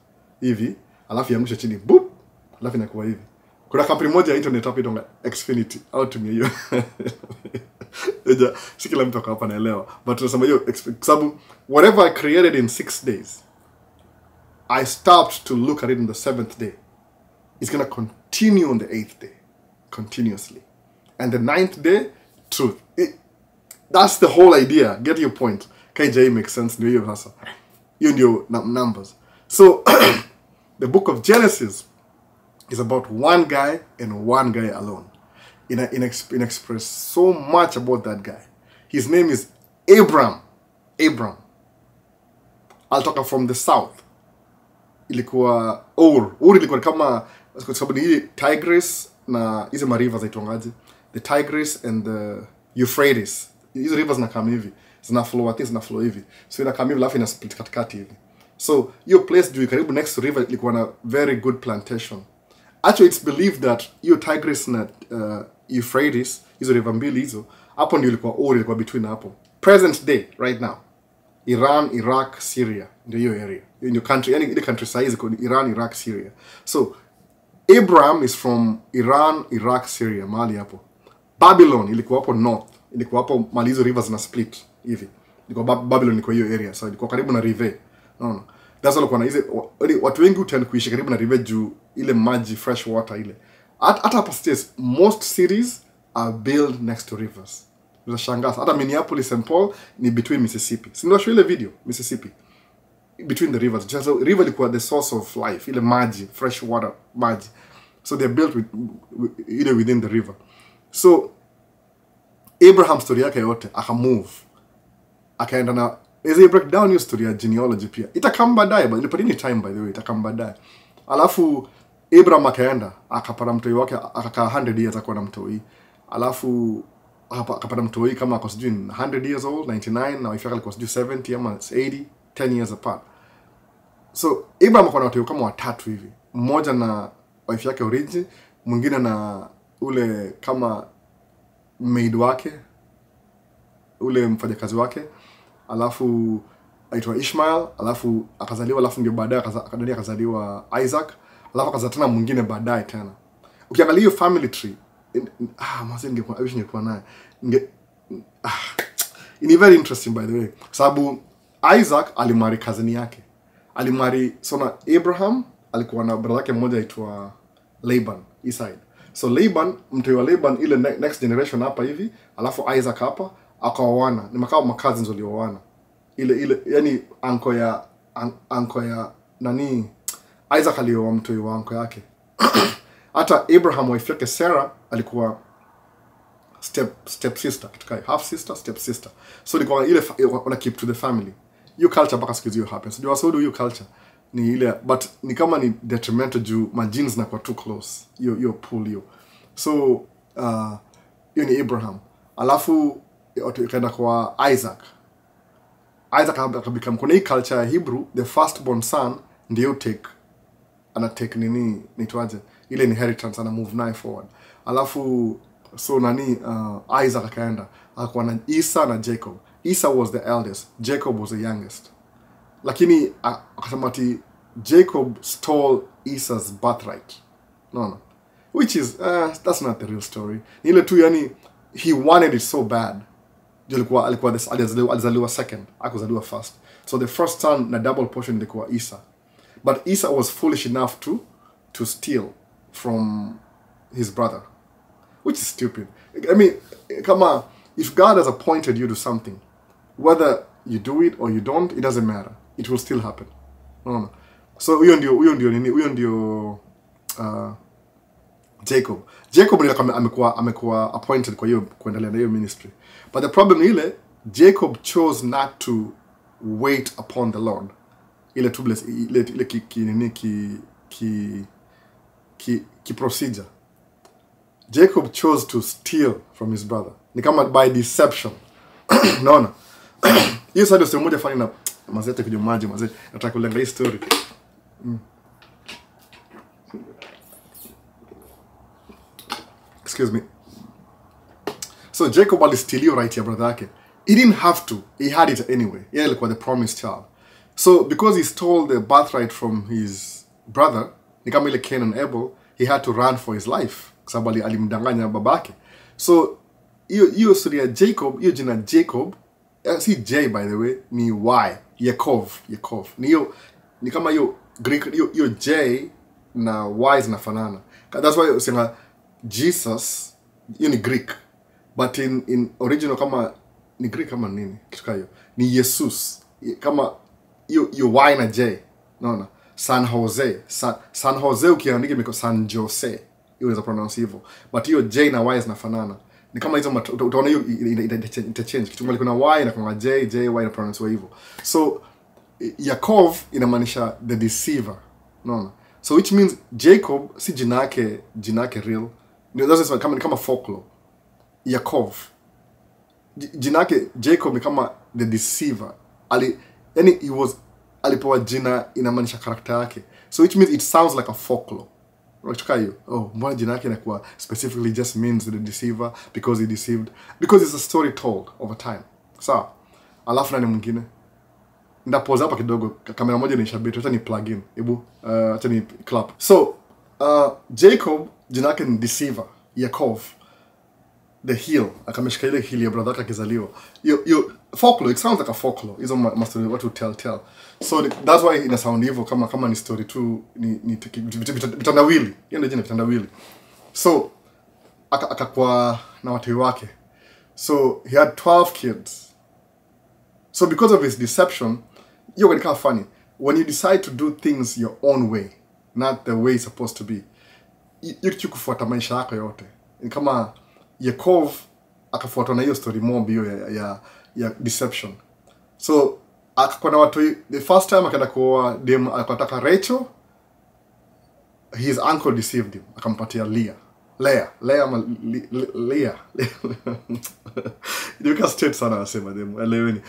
hivi, alafu yangusha chini, boop, alafu inakuwa hivi. Kuna kampuni moja ya internet hapo inaitwa Xfinity, au tumia hiyo. Si kila mtu hapa anaelewa, but tunasema hiyo sababu whatever I created in 6 days, I stopped to look at it on the 7th day. It's going to continue on the 8th day, continuously. And the 9th day, truth. That's the whole idea. Get your point. KJ makes sense. Ndio hasa. Hiyo ndio numbers. So the book of Genesis is about one guy and one guy alone. In express so much about that guy. His name is Abram. Alitoka from the south. Ilikuwa Ur ilikuwa kama kwa sababu ni hii Tigris na hizo mariva zaitongaje. The Tigris and the Euphrates. Hizo rivers na kama hivi. Zina flow hivi. So ina kama hivi alafu ina split katikati hivi. So your place juu karibu next to river ilikuwa na very good plantation. Actually it's believed that hiyo Tigris na Euphrates, hizo river mbili hizo, hapo ndio ilikuwa between hapo. Present day right now. Iran, Iraq, Syria, ndio hiyo area. In your country, any country size called Iran, Iraq, Syria. So Abraham is from Iran, Iraq, Syria, mahali hapo. Babylon ilikuwa hapo north, ilikuwa hapo mahali hizo rivers na split hivi. Ilikuwa Babylon ilikuwa hiyo area, so ilikuwa karibu na river. No. That's all kuna hizo watu wengi utend kuishi karibu na river juu ile maji fresh water ile. Hata hapa states most cities are built next to rivers. Unashangaza hata Minneapolis St. Paul ni between Mississippi. Si ndio show ile video Mississippi between the rivers. Just river ilikuwa the source of life, ile maji, fresh water maji. So they're built within the river. So Abraham story yake yote akamove. Akaenda na as a breakdown hiyo story ya genealogy pia. Itakamba baadaye, but ilipata ni time by the way, itakamba baadaye. Alafu Abraham akaenda, akapata mtoi wake, akakaa 100 years akawa na mtoi. Alafu akapata mtoi kama ako sijui 100 years old, 99, na wife yake alikuwa sijui 70 ama 80, 10 years apart. So Abraham akawa na watu kama watatu hivi. Mmoja na wife yake origin, mwingine na ule kama maid wake, ule mfanyakazi wake, alafu aitwa Ishmael, alafu akazaliwa, alafu ndio baadaye akazaliwa Isaac, alafu akazaa tena mwingine baadaye tena. Ukiangalia hiyo family tree, ningekuwa naye. Ni very interesting by the way. Sababu Isaac alimari cousin yake. Alimari sona Abraham alikuwa na brother yake mmoja aitwa Laban, Esau. So Laban, mtu wa Laban ile next generation hapa hivi, alafu Isaac hapa akaoana. Ni makao cousins walioana. Ile yani anko ya nani Isaac alioa mtu wa anko yake. Hata Abraham wife yake Sarah alikuwa step sister, kitukai half sister, step sister. So ilikuwa ile wana keep to the family. Your culture mpaka siku hiyo happens. So you do your culture ni ile, but ni kama ni detrimental juu my genes na kwa too close. Yo pull you. So hiyo ni Abraham. Alafu ikaenda kwa Isaac akabbecome kuna hii culture ya Hebrew, the firstborn son ndio take nini nitwaje ile inheritance ana move naye forward. Alafu so nani Isaac akaenda akakuwa na Esau na Jacob. Esau was the eldest, Jacob was the youngest. Lakini akasema ati Jacob stole Esau's birthright. No. Which is that's not the real story. Ile tu yani he wanted it so bad. Alikuwa alizaliwa second, akuzaliwa first. So the first son na double portion ilikuwa Esau. But Esau was foolish enough to steal from his brother, which is stupid. I mean, kama If God has appointed you to something, whether you do it or you don't, it doesn't matter. It will still happen. No. So huyo ndio Jacob. Jacob amekuwa appointed kwa hiyo kuendelea na hiyo ministry. But the problem ile, Jacob chose not to wait upon the Lord. Ile tu ile ki procedure. Jacob chose to steal from his brother. Ni kama by deception. Naona. Hiyo sasa ndio moja fani na mazete kwenye maji mazete. Nataka kulenga hii story. Excuse me. So Jacob alisteal right ya brother yake. He didn't have to. He had it anyway. Yeah, like the promised child. So because he stole the birthright from his brother, ni kama ile Cain and Abel, he had to run for his life. Kwa sababu alimdanganya babake. So hiyo story ya Jacob, hiyo jina Jacob, si J by the way, ni Y, Yaakov. Ni kama hiyo Greek, hiyo J na Y zinafanana. That's why usema Jesus, hiyo ni Greek. But in original kama ni Greek kama nini? Kitu kama hiyo. Ni Jesus. Kama hiyo Y na J. Naona. San Jose ukiandika imeko San Jose. Hiyo unaweza pronounce hivyo. But hiyo J na Y zinafanana. Ni kama hizo utaona hiyo interchange. Kitu kuna Y na kuna J Y na pronounce hivyo. So Yaakov inamaanisha the deceiver. Naona. So which means Jacob si jina yake real. That's kama folklore. Yaakov. Jina yake Jacob ni kama the deceiver. Alipewa jina inamaanisha character yake. So which means it sounds like a folklore. Unachukua hiyo. Oh, mbona jina yake inakuwa specifically just means the deceiver because he deceived. Because it's a story told over time. Sawa. Alafu nani mwingine? Ndapoza hapa kidogo, kamera moja ni shabiti, acha ni plug in. Hebu acha ni clap. So, Jacob jina yake ni deceiver, Yaakov. The heel, akameshika ile heel ya brother yake akizaliwa. Yo folklore, it sounds like a folklore. Hizo must be what to tell. So that's why ina sound hivyo kama ni story tu ni vitandawili. Hiyo ndio jina vitandawili. So akakuwa na watu wake. So he had 12 kids. So because of his deception, you're kind of funny. When you decide to do things your own way, not the way it's supposed to be, you kufuata maisha yako yote. Ni kama Yaakov akafuata na hiyo story mob hiyo ya deception. So akakuwa na watu, the first time akaenda kwa dem akataka Rachel, his uncle deceived him, akampatia Leah. Ndio state sana nasema dem. Eleweni.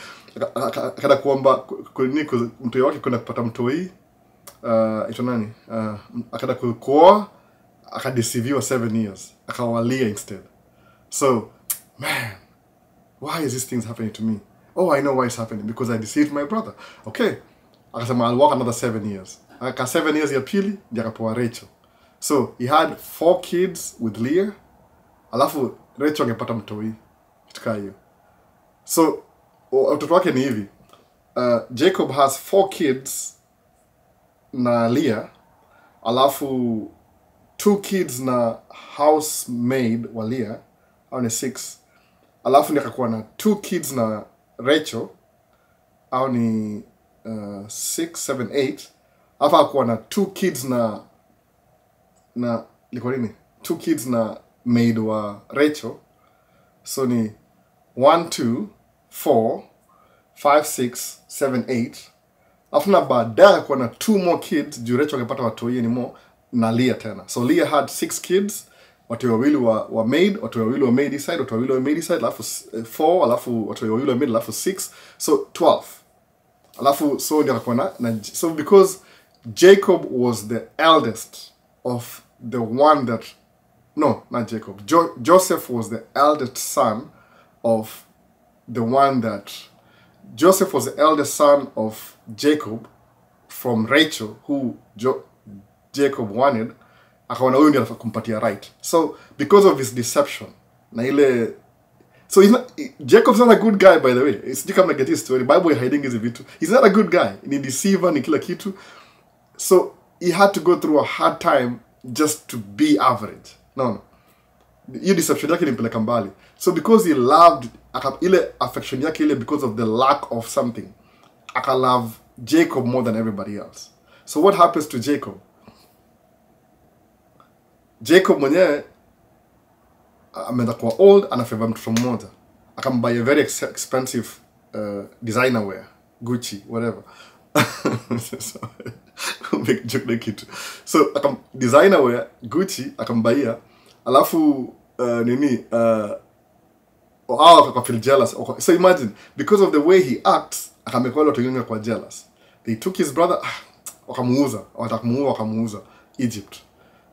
Akaenda kuomba mtu wake kwenda kupata mtoi. Ito nani? Akaenda kuoa, akadeceiviwa 7 years. Akawa Leah instead. So, man, why is these things happening to me? Oh, I know why it's happening. Because I deceived my brother. Okay. Akasema I'll work another 7 years. Aka 7 years ya pili, ndio akapoa Rachel. So, he had 4 kids with Leah. Alafu, Rachel angepata mtoi. Kitu hiyo. So, watoto wake ni hivi. Jacob has 4 kids na Leah. Alafu, 2 kids na housemaid wa Leah. Au ni 6. Alafu nikakuwa na 2 kids na Rachel. Au ni 6, 7, 8. Alafu akakuwa na 2 kids na liko nini? 2 kids na maid wa Rachel. So ni 1, 2, 4, 5, 6, 7, 8. Alafu na baadaye akakuwa na 2 more kids. Juu Rachel angepata watoi ni more na Leah tena. So Leah had 6 kids. Watu wawili wa maid, watu wawili wa maid side, watu wawili wa maid side, alafu 4, alafu watu wawili wa maid, alafu 6, so 12. Alafu so ndio akakuwa so because Jacob was the eldest of the one that not Jacob. Joseph was the eldest son of the one that Joseph was the eldest son of Jacob from Rachel who Jacob wanted. Akaona huyu ndiye kumpatia right. So because of his deception na ile so Jacob's not a good guy by the way. It's just kama get his story Bible hiding hizi vitu. He's not a good guy. Ni deceiver ni kila kitu. So he had to go through a hard time just to be average. No. hiyo deception yake ilimpeleka mbali. So because he loved, ile affection yake ile because of the lack of something, aka love Jacob more than everybody else. So what happens to Jacob? Jacob mwenyewe ameenda kuwa old, anafeva mtoto mmoja, akambuy a very expensive designer wear, Gucci, whatever. So, make joke na kitu. So designer wear, Gucci, akambuya, alafu I feel jealous. So imagine, because of the way he acts, akamekuwa watu wengi kwa jealous. They took his brother, wakamuuza Egypt.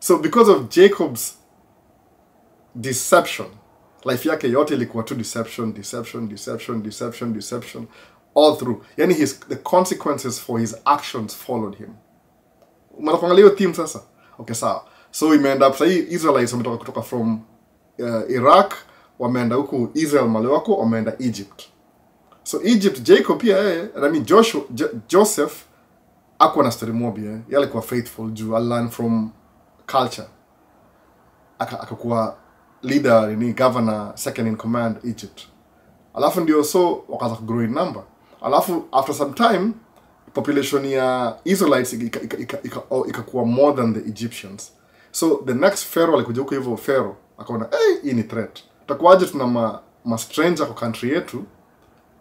So because of Jacob's deception, life yake yote ilikuwa tu deception all through. Yani the consequences for his actions followed him. Mnakuangalia hiyo theme sasa. Okay, sawa. So imeenda up sahi Israelites wametoka kutoka from Iraq, wameenda huku Israel mali wako, wameenda Egypt. So Egypt, Jacob pia I mean Joseph akuwa na story mob yeye alikuwa faithful juu I learn from culture. Akakuwa leader governor second in command Egypt. Alafu ndio so wakaanza grow in number. Alafu after some time population ya Israelites ikakuwa more than the Egyptians. So the next pharaoh alikuja huko hivyo pharaoh akaona hii ni threat. Tutakuwaje tuna ma stranger kwa country yetu?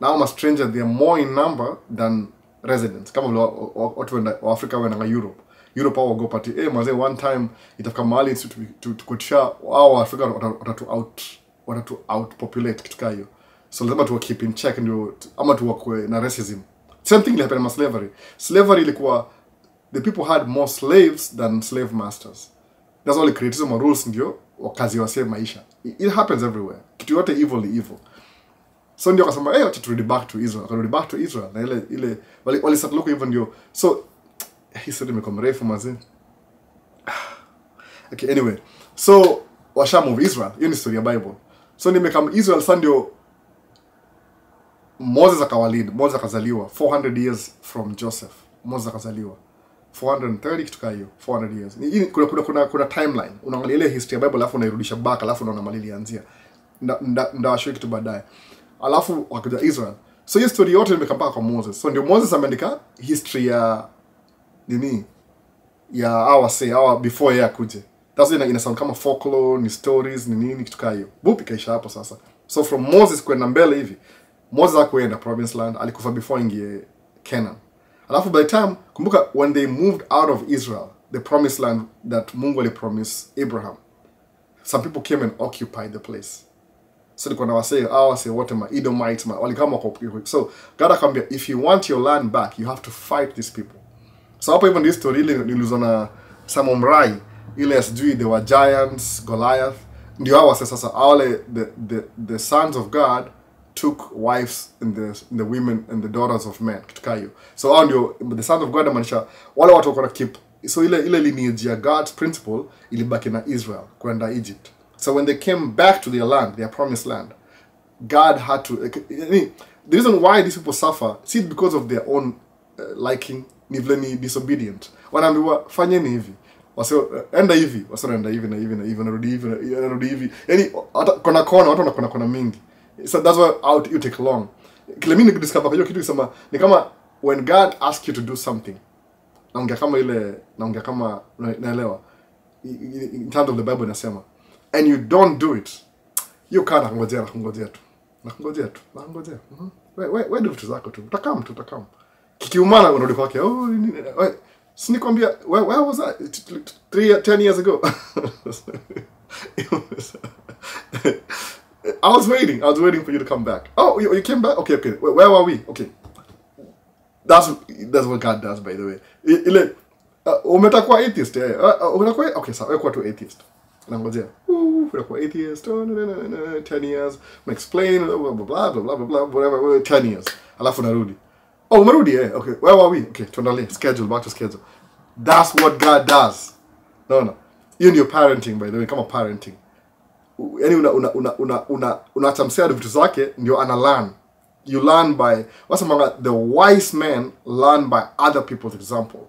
Now ma stranger they are more in number than residents. Kama watu wa Afrika wanaenda Europe. Europe au go party mazee one time itafika mahali tukutisha wao Afrika watatu outpopulate kitu kama hiyo. So lazima tu keep in check ndio ama tu wakwe na racism. Same thing happened with slavery. Slavery ilikuwa the people had more slaves than slave masters. That's all it created some rules ndio wakazi wase maisha. It happens everywhere. Kitu yote evil ni evil. So ndio akasema acha turudi back to Israel. Akarudi back to Israel na ile wali start look even ndio. So he said imekuwa mrefu mazee. Okay, anyway. So washa move Israel. Hiyo ni story ya Bible. So nimekam Israel sandio Moses akazaliwa 400 years from Joseph. Moses akazaliwa 430 kitu hiyo 400 years. Kuna timeline. Unaangalia ile history ya Bible alafu unairudisha back alafu unaona mali ilianzia. Ndawashow kitu baadaye. Alafu wakaja Israel. So hiyo story yote imekambaka kwa Moses. So ndio Moses ameandika history ya our before yeye akuje. That's ina sound kama folklore, ni stories, ni nini kitu hiyo. Bupi kaisha hapo sasa. So from Moses kwenda mbele hivi, Moses hakuenda promised land, alikufa before ingie Canaan. Alafu by the time, kumbuka when they moved out of Israel, the promised land that Mungu alipromise Abraham, some people came and occupied the place. So they wase wote ma Edomites walikama kwa. So God akamwambia, if you want your land back, you have to fight these people. So hapo even this story nilizona Samomrai ile sijui they were giants, Goliath. Ndio hao sasa wale the sons of God took wives and the women and the daughters of men kitakayo. So hao ndio the sons of God amanisha wale watu wako na keep. So ile lineage ya God's principle ilibaki na Israel kwenda Egypt. So when they came back to their land, their promised land, God had to the reason why these people suffer, see it because of their own liking, ni disobedient. Wanaambiwa fanyeni hivi. Wasio enda hivi, enda hivi na narudi hivi. Yaani kuna kona watu wanakona kona mingi. So that's why you take long. Kile mimi nikidiscover hiyo kitu kisema ni kama when God asks you to do something. Naongea kama naelewa. In terms of the Bible inasema and you don't do it. You can't nakungojea tu. Wewe do vitu zako tu. Utakam. Kikiumana unarudi kwake. Sinikwambia where was I 10 years ago? I was waiting for you to come back. Oh, you came back? Okay. Where were we? Okay. That's what God does, by the way. Ile umetakuwa atheist umetakuwa okay, sawa wewe kwa tu atheist. Nangojea. Umetakuwa atheist 10 years. Explain blah blah whatever 10 years. Alafu narudi. Oh, umerudi okay. Where were we? Okay, tuendelee schedule back to schedule. That's what God does. No. Hiyo ndio parenting, by the way, kama parenting. Yaani unaacha msea vitu zake ndio ana learn. You learn by the wise man learn by other people's example.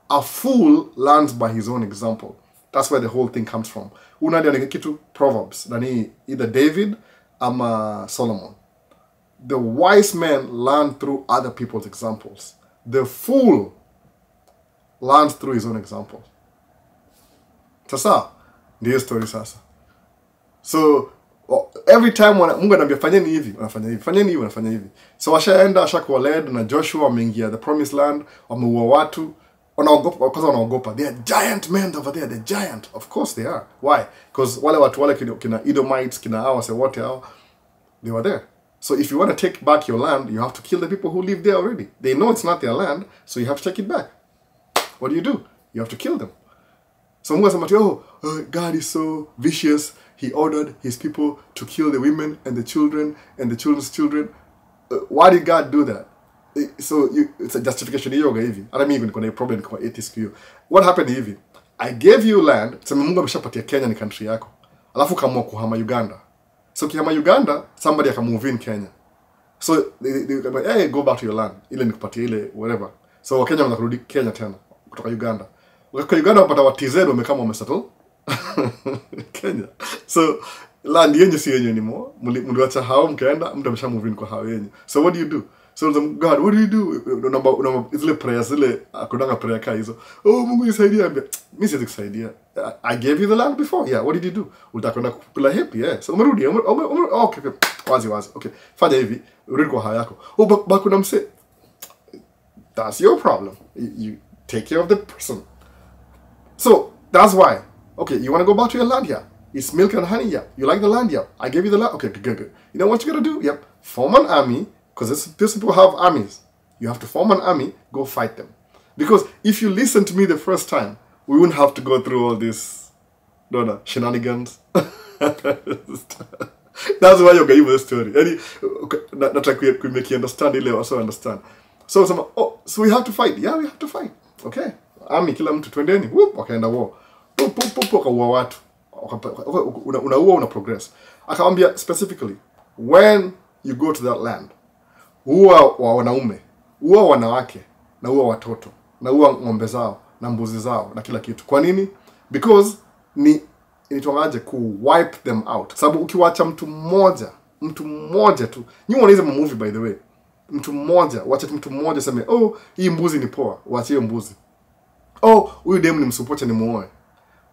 A fool learns by his own example. That's where the whole thing comes from. Unaandika kitu Proverbs, nani either David ama Solomon. The wise man learned through other people's examples. The fool learns through his own examples. Sasa, ndiyo story sasa. So, every time Mungu anambia fanyeni hivi, wanafanya hivi, fanyeni hivi, wanafanya hivi. So washaenda, washakuwa led na Joshua wameingia the promised land, wameua watu, wanaogopa. They are giant men over there, they're giant. Of course they are. Why? Because wale watu wale kina Edomites, kina hao, say wote hao, they were there. So if you want to take back your land, you have to kill the people who live there already. They know it's not their land, so you have to take it back. What do? You have to kill them. So Mungu anasema, God is so vicious. He ordered his people to kill the women and the children and the children's children. Why did God do that? So it's a justification yoga hivi. I don't even kuna problem kwa atheist hiyo. What happened hivi? I gave you land. Sema Mungu ameshapatia Kenya ni country yako. Alafu kaamua kuhama Uganda. So kihama Uganda, somebody akamove in Kenya. So they hey, go back to your land. Ile nikupatia ile whatever. So Wakenya wanakurudi Kenya tena kutoka Uganda. Kwa Uganda wapata wa-TZ wamekama wamesettle Kenya. So land yenye si yenye anymore. Mliwacha hao mkaenda, mtu amesha move in kwa hao yenye. So what do? So God, what do you do? Unamba zile prayers zile akudanga prayer ka hizo. Mungu nisaidie. Mimi siwezi kusaidia. I gave you the land before. Yeah, what did you do? Utakwenda kukula happy, yeah. So umerudi. Okay. Wazi. Okay. Fanya hivi, urudi kwa hao yako. But kuna mse. That's your problem. You take care of the person. So, that's why. Okay, you want to go back to your land here? It's milk and honey here. You like the land here? I gave you the land. Okay, good. You know what you got to do? Yep. Form an army. Because these people have armies. You have to form an army. Go fight them. Because if you listen to me the first time, we wouldn't have to go through all this shenanigans. That's why you gave the story. Not like we make you understand. You also understand. So we have to fight. Yeah, we have to fight. Okay. Army kila mtu twendeni. Whoop, wakaenda war. Wakaua watu. Unaua una progress. Akamwambia specifically, when you go to that land, uwa wanaume, uwa wanawake, na uwa watoto, na uwa ng'ombe zao, na mbuzi zao, na kila kitu. Kwa nini? Because inituangaje wipe them out. Sababu ukiwacha mtu mmoja tu. Nyi wanaiza movie by the way. Wacha mtu mmoja seme, hii mbuzi ni poa, wacha hiyo mbuzi. Huyu dem ni msupocha ni muoe.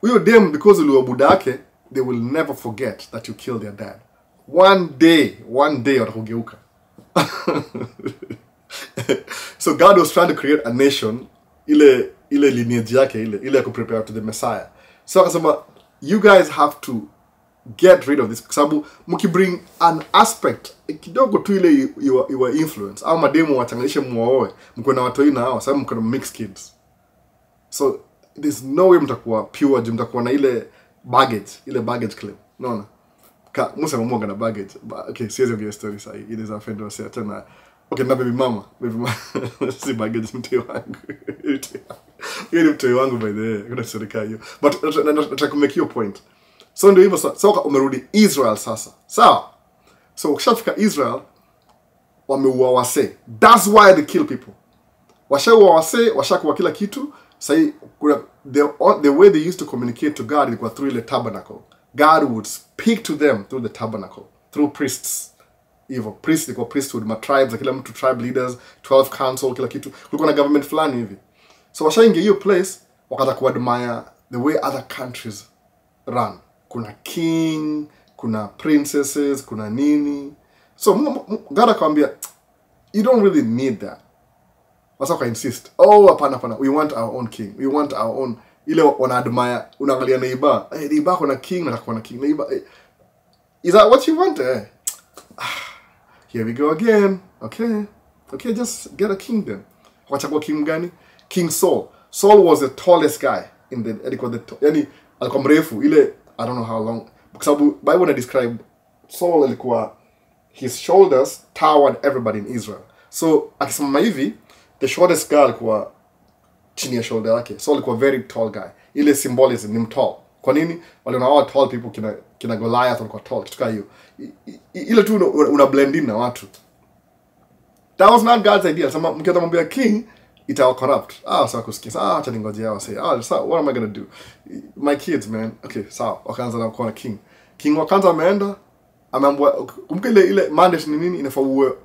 Huyo dem because uliwa budake, they will never forget that you killed their dad. One day watakugeuka. So God was trying to create a nation, ile lineage yake ile ku prepare to the Messiah. So akasema, you guys have to get rid of this. Sababu mkibring an aspect kidogo tu ile your influence au mademu wachanganishe muoe, mko na watoi na hao, sababu mko na mixed kids. So there's no way mtakuwa pure, mtakuwa na ile baggage claim. Unaona? Musa mmoja na baggage. Okay, siwezi ongea story sahi. It is offender say tena. Okay, na baby mama si baggage mtoi wangu. Yeye mtoi wangu by the way. Kuna serikali hiyo. But nataka kumake your point. So ndio hivyo sasa umerudi Israel sasa. Sawa? So ukishafika Israel wameua wase. That's why they kill people. Washaua wase, washakuwa kila kitu. Say the way they used to communicate to God ilikuwa through the tabernacle. God would speak to them through the tabernacle, through priests. Priests ilikuwa priesthood, tribes, kila mtu tribe leaders, 12 council, kila kitu. Kulikuwa na government fulani hivi. So washaingia hiyo place, wakata kuadmire the way other countries run. Kuna king, kuna princesses, kuna nini. So God akamwambia, you don't really need that. Wasaka insist. Hapana. We want our own king. We want our own. Ile wana admire, unaangalia neighbor. Neighbor kuna king, nataka kuna king. Neighbor. Is that what you want? Here we go again. Okay, just get a king then. Wachagua king gani? King Saul. Saul was the tallest guy in the alikuwa mrefu ile I don't know how long. Because Bible describe Saul alikuwa his shoulders towered everybody in Israel. So akisimama hivi the shortest guy alikuwa chini ya shoulder yake. So alikuwa very tall guy. Ile symbolism ni tall. Kwa nini? Wale unaona tall people kina Goliath walikuwa tall. Kitu kama hiyo. Ile tu una blend in na watu. That was not God's idea. Sema mkiata mambo ya king, itawa corrupt. So kusikia acha ningoje hao say so what am I going to do? My kids, man. Okay, sawa wakaanza na kuwa king wa kwanza ameenda ameambia kumbuka ile mandate ni nini, inafaa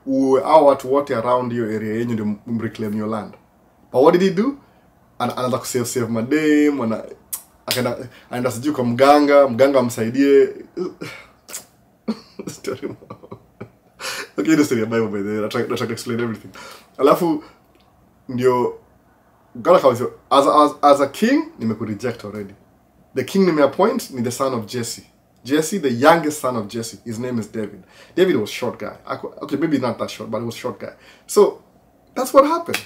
uwe hao watu wote around your area yenyu ndio reclaim your land. But what did he do? Anaanza kusave madem, anaenda sijui kwa mganga amsaidie. Story. Okay, this story Bible by the way. I try to explain everything. Alafu ndio God comes as a king reject already. The king appoint ni the son of Jesse. Jesse, the youngest son of Jesse. His name is David. David was short guy. Okay, maybe not that short, but he was short guy. So that's what happened.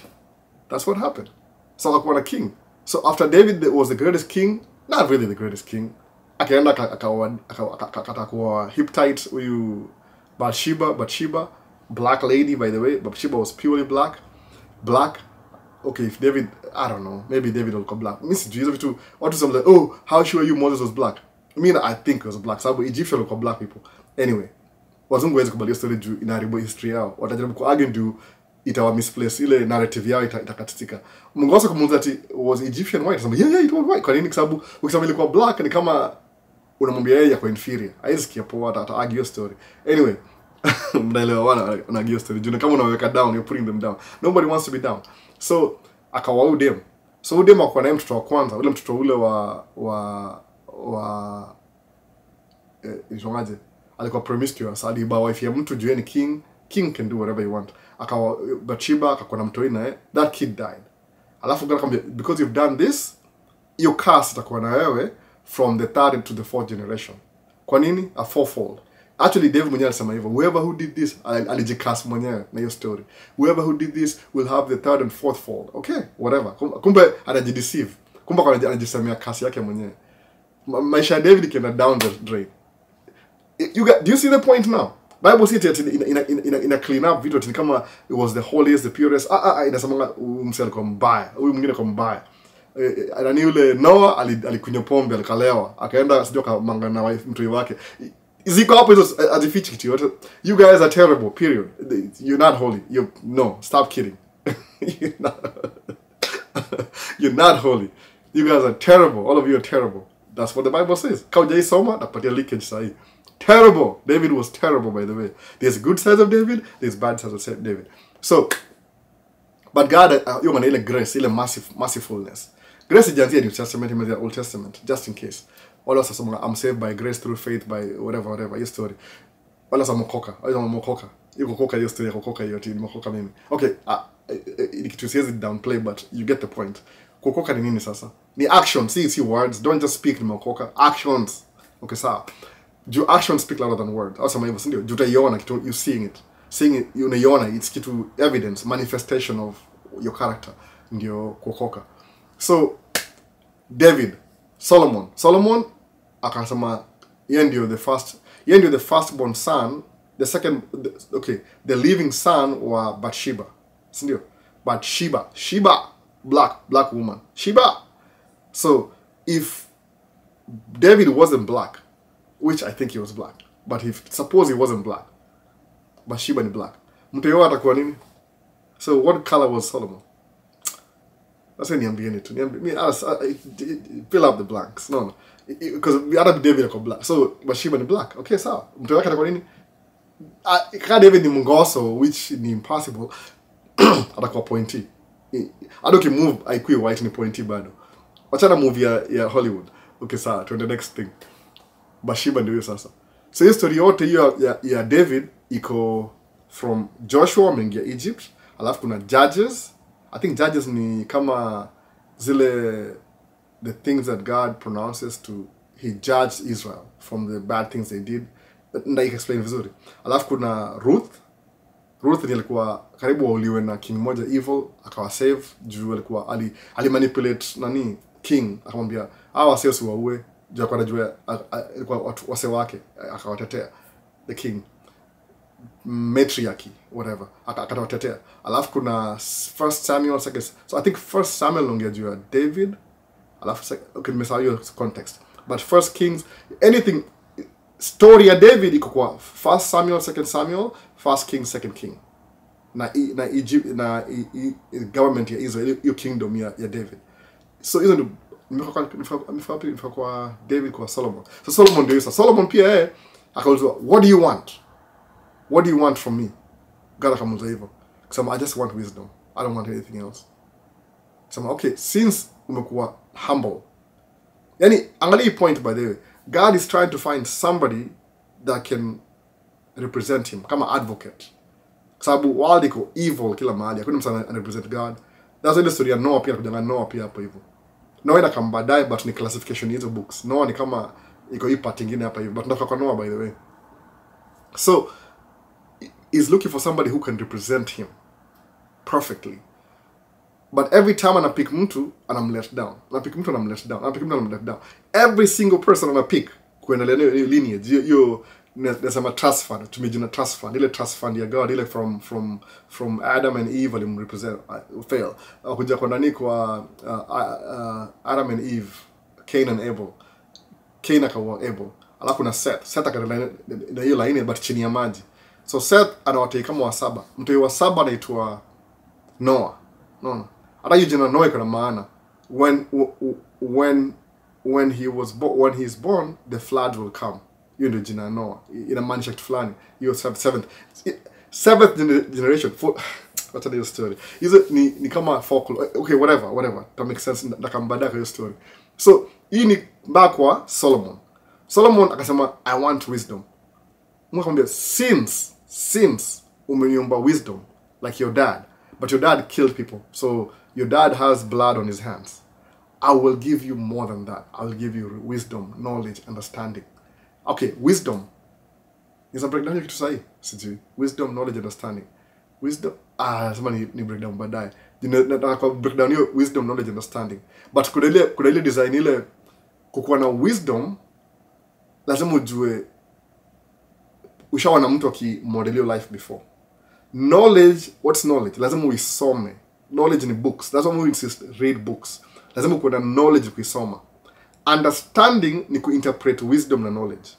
So akakuwa king. So after David was the greatest king, not really the greatest king. Akaenda akakuwa Hittite huyu Bathsheba, black lady by the way. Bathsheba was purely black. Okay, if David, I don't know, maybe David will come black. Missy Jesus too. What to some like, oh, how sure are you Moses was black? I think he was black. So Egyptian will come black people. Anyway, wazungu wezi kubali story juu inaharibu history yao. Watajaribu kuargue juu itawa misplace ile narrative yao itakatika. Mungosa kumuuliza ati was Egyptian white? Sema yeah, it was white. Kwa nini? Kwa sababu ukisema ilikuwa black ni kama unamwambia yeye yako inferior. Haisikia poa ata argue story. Anyway, mnaelewa wana argue story. Juu kama unaweka down, you're putting them down. Nobody wants to be down. So akawa udem. So udem akawa naye mtoto wa kwanza, ule mtoto ule ijongaje alikuwa promiscuous, aliba wife ya mtu juu ni king can do whatever you want. Akawa Bathsheba akakuwa na mtoi naye, that kid died. Alafu God because you've done this, your curse itakuwa na wewe from the third to the fourth generation. Kwa nini? A fourfold. Actually David mwenyewe alisema hivyo, whoever who did this alijicast mwenyewe na hiyo story. Whoever who did this will have the third and fourth fold. Okay, whatever. Kumbe anajideceive. Kumbe anajisemea kasi yake mwenyewe. Maisha ya David ikienda down the drain. Do you see the point now? Bible says it in a clean up video kama it was the holiest, the purest. Inasema mse alikuwa mbaya. Huyu mwingine alikuwa mbaya. Anani yule Noah alikunywa pombe alikalewa. Akaenda sio kama na wife mtu wake. Ziko hapo hizo azifichi kitu yote. You guys are terrible, period. You're not holy. No, stop kidding. You're not holy. You guys are terrible. All of you are terrible. That's what the Bible says. Kaujai soma napatia leakage sahi. Terrible. David was terrible, by the way. There's good sides of David, there's bad sides of David. So, but God, ile grace, ile mercifulness. Grace ijanzia New Testament, imeanzia Old Testament, just in case. Wala sasa I'm saved by grace through faith by whatever hiyo story. Wala sasa mokoka. Yuko koka hiyo story, koka hiyo ati mokoka mimi. Okay, it says it downplay, but you get the point. Kukoka ni nini sasa? Ni action, see words, don't just speak ni mokoka, actions. Okay, sawa. Your actions speak louder than words. Au sema hivyo, si ndio? Jutaiona kitu, you seeing it, unaiona, it's kitu evidence, manifestation of your character, ndio kukoka. So David, Solomon akasema yeye ndio the firstborn son, the living son wa Bathsheba, si ndio? Sheba, black woman, Sheba. So if David wasn't black, which I think he was black, but suppose he wasn't black, Bathsheba ni black, mtu yote atakuwa nini? So what color was Solomon? That's when niambieni tu. Fill up the blanks. No. Because the other David is black. So Bathsheba ni black. Okay, sawa. Mtu wake atakuwa nini? Kama David ni mngoso, which ni impossible, atakuwa pointy. Hado ki move aikui white ni pointy bado. Wachana movie ya Hollywood. Okay, sawa. To the next thing. Bathsheba ndio sasa. So hiyo story yote hiyo ya David iko from Joshua ameingia Egypt, alafu kuna Judges. I think Judges ni kama zile the things that God pronounces he judged Israel from the bad things they did. Nda explain vizuri. Alafu kuna Ruth ni alikuwa karibu wauliwe na king moja evil, akawa save juu alikuwa manipulate nani king, akamwambia wase usiwaue, juu alikuwa anajua alikuwa watu wase wake, akawatetea the king, matriarchy, whatever, akawatetea. Alafu kuna 1 Samuel, so I think 1 Samuel ongea juu ya David, alafu okay, nimesahau hiyo context, but 1 Kings, anything story ya David iko kwa 1 Samuel, 2 Samuel, 1 King, 2 King. na Egypt na government ya Israel, hiyo kingdom ya David. So hizo ndio nimefika kwa David kwa Solomon. So Solomon ndio sasa. Solomon pia akaulizwa, what do you want? What do you want from me? God akamuuliza hivyo. Kusema, I just want wisdom. I don't want anything else. Kusema, okay, since umekuwa humble. Yani, angalia point by the way. God is trying to find somebody that can represent him kama advocate. Sababu world iko evil kila mahali. Hakuna mtu ana represent God. That's the story ya Noah pia, kujanga Noah pia hapo hivyo. Noah ina kama baadaye, but ni classification hizo books. Noah ni kama iko hii part nyingine hapa hivyo. But nataka kwa Noah by the way. So he's looking for somebody who can represent him perfectly. But every time anapick mtu anamlet down. Anapick mtu anamlet down. Anapick mtu anamlet down. Every single person anapick kuendelea hiyo lineage. Hiyo nasema trust fund. Tumejina trust fund. Ile trust fund ya God ile from Adam and Eve alimrepresent fail. Kuja kwa nani kwa Adam and Eve, Cain and Abel. Cain akawa Abel. Alafu na Seth. Seth akaendelea na hiyo line but chini ya maji. So Seth anawatei kama wa saba. Mtu wa saba anaitwa Noah. No. Hata hiyo jina Noah kuna maana. When he is born, the flood will come. Hiyo ndio jina Noah. Inamaanisha kitu fulani. Hiyo seventh generation. What's the story? Hizo ni kama folklore. Okay, whatever. That makes sense. Nakambadaka hiyo story. So, hii ni bakwa Solomon. Solomon akasema, I want wisdom. Mwakamwambia, since umeniomba wisdom like your dad, but your dad killed people, so your dad has blood on his hands, I will give you more than that. I will give you wisdom, knowledge, understanding. Okay, wisdom is a breakdown kitu sahi. Sijui. Wisdom, knowledge, understanding. Wisdom, sema ni breakdown baadaye. Nataka breakdown hiyo wisdom, knowledge, understanding. But kuna ile design ile kukuwa na wisdom lazima ujue ushaona mtu akimodelio life before. Knowledge, what's knowledge? Lazima uisome. Knowledge ni books. That's why we insist, read books. Lazima kuwa na knowledge kuisoma. Understanding ni kuinterpret wisdom na knowledge.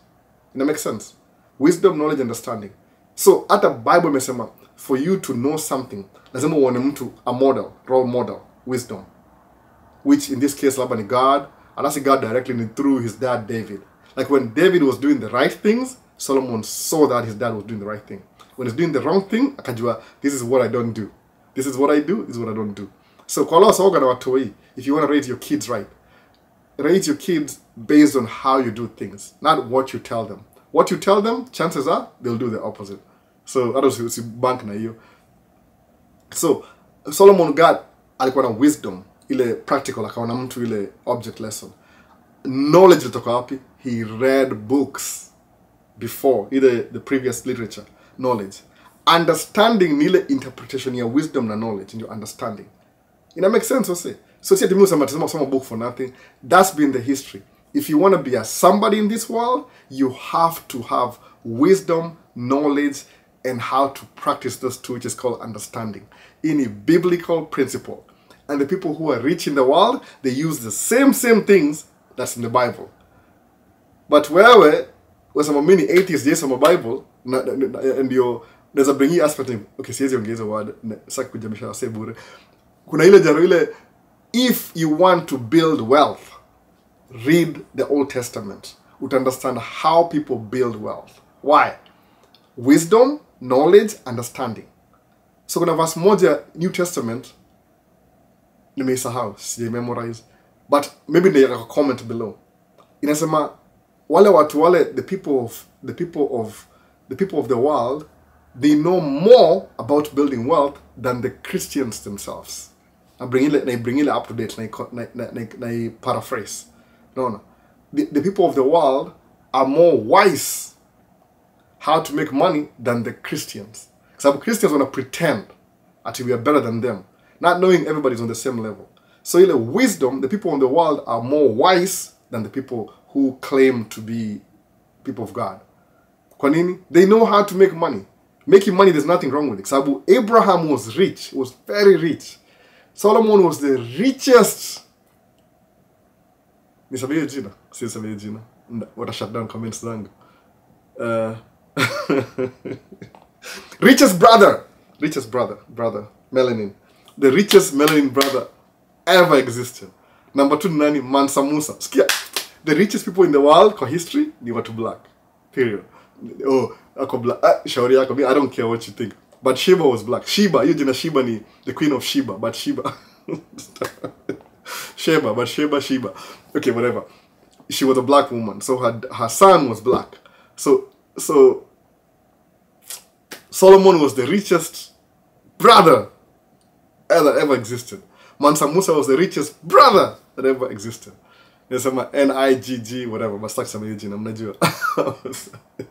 Ina make sense? Wisdom, knowledge, understanding. So, hata Bible imesema, for you to know something, lazima uone mtu a model, role model, wisdom. Which in this case, labda ni God. And that's God directly through his dad, David. Like when David was doing the right things, Solomon saw that his dad was doing the right thing. When he's doing the wrong thing, akajua, this is what I don't do. This is what I do, this is what I don't do. So, kwa Allah soga na watoi, if you want to raise your kids right, raise your kids based on how you do things, not what you tell them. What you tell them, chances are, they'll do the opposite. So, that was bank na hiyo. So, Solomon alikuwa na wisdom, ile practical, akaona mtu ile object lesson. Knowledge ilitoka wapi? He read books before, either the previous literature, knowledge. Understanding ni ile interpretation ya wisdom na knowledge, in your understanding. It makes sense, I say. So, see, some book for nothing. That's been the history. If you want to be somebody in this world, you have to have wisdom, knowledge, and how to practice those two, which is called understanding, in a biblical principle. And the people who are rich in the world, they use the same things that's in the Bible. But wherever, some many atheists, there's some Bible, and there's a bringi aspect of, okay, siwezi ongeza word, saki kujamisha say bure. Kuna ile jaro ile, if you want to build wealth, read the Old Testament. You would understand how people build wealth. Why? Wisdom, knowledge, understanding. So kuna verse moja New Testament, nimeisahau, sija memorize, but maybe they have a comment below. Inasema wale watu wale, the people of the world, they know more about building wealth than the Christians themselves. I bring it up to date, na paraphrase. No. The people of the world are more wise how to make money than the Christians. Because Christians want to pretend that we are better than them, not knowing everybody's on the same level. So in wisdom, the people in the world are more wise than the people who claim to be people of God. Kwa nini? They know how to make money. Making money, there's nothing wrong with it. Sababu Abraham was rich, was very rich. Solomon was the richest. Nisabiye jina? Sisabiye jina. What a shutdown comments zangu. Richest brother richest brother, melanin. The richest melanin brother ever existed. Number 2 nani? Mansa Musa. Skia. The richest people in the world kwa history ni watu black. Period. Oh, ako black. Shauri yako. I don't care what you think. But Sheba was black. Sheba, hiyo jina Sheba ni the queen of Sheba, but Sheba. Sheba. Okay, whatever. She was a black woman, so her son was black. So Solomon was the richest brother that ever existed. Mansa Musa was the richest brother that ever existed. There's some NIGG, whatever, but stuck some agent, I'm not sure.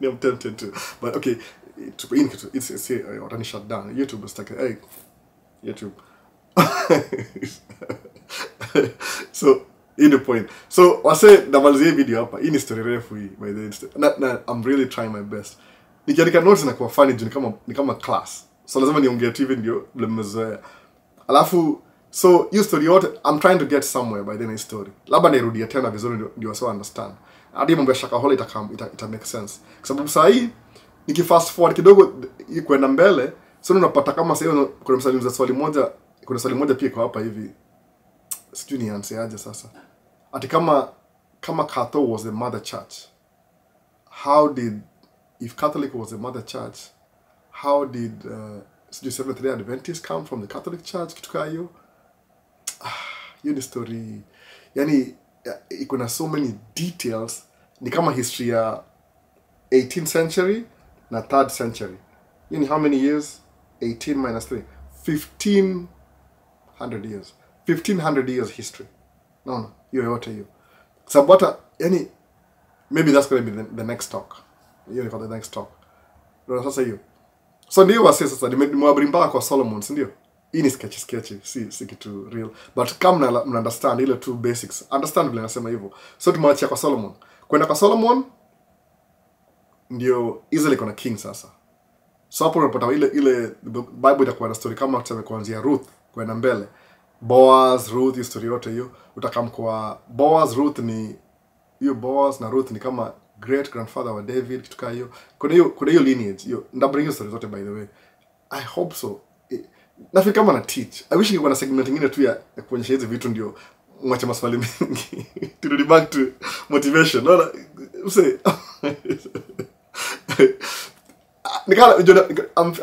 I'm tempted to. But okay, it's already shut down. YouTube was stuck. Hey, YouTube. So, in the point. So, I said, the video hapa. Hii ni story refu hii, by the way. I'm really trying my best. Nikiandika notes inakuwa funny juu ni kama class. So, lazima niongee tu hivi ndio vile mmezoea. Alafu, so, hiyo story yote, I'm trying to get somewhere by the end story. Labda nairudia tena vizuri ndio so understand. Hadi mambo ya Shakahola ita make sense. Kwa sababu saa hii nikifast forward kidogo kwenda mbele, so unapata kama sasa hiyo kuna swali moja pia kwa hapa hivi. Sijui nianze aje sasa. Ati kama Catholic was the mother church, if Catholic was the mother church, how did Seventh-day Adventists come from the Catholic Church? Kitu kaa hiyo. Hiyo ni story. Yani iko na so many details. Ni kama history ya 18th century na 3rd century. You know how many years? 18 minus 3. 1500 years. 1500 years history. No. Hiyo yote hiyo. Sababu hata, yani, maybe that's going to be the next talk. Hiyo ni the next talk. Ndio sasa hiyo. So ndio wase sasa nimewabring mpaka kwa Solomon, si ndio? Hii ni sketchy, si kitu real. But kama mna understand ile two basics. Understand vile nasema hivyo. So tumeachia kwa Solomon. Kwenda kwa Solomon ndio Israel iko na king sasa. So hapo unapata ile Bible itakuwa na story kama tuseme kuanzia Ruth kwenda mbele. Boaz, Ruth, history yote hiyo. Utakam kwa Boaz, Ruth ni hiyo Boaz na Ruth ni kama great grandfather wa David, kitu kama hiyo. Kuna hiyo lineage hiyo. Ndabring story zote by the way. I hope so. Nafikiri kama na teach. I wish ningekuwa na segment nyingine tu ya kuonyesha hizi vitu ndio mwache maswali mengi. Turudi back to motivation. No, say.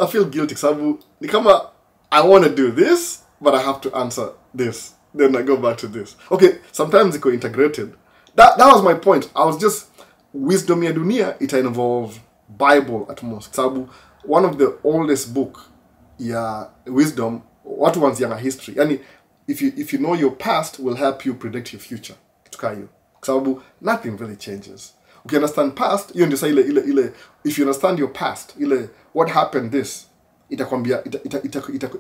I feel guilty sababu ni kama I want to do this but I have to answer this, then I go back to this. Okay, sometimes it's integrated. That was my point. I was just wisdom ya dunia it involve Bible at most. Sababu one of the oldest book ya wisdom watu wanzianga history. Yani if you know your past will help you predict your future. Tukayo. Sababu nothing really changes. Okay, understand past, you understand ile if you understand your past, ile what happened this, itakwambia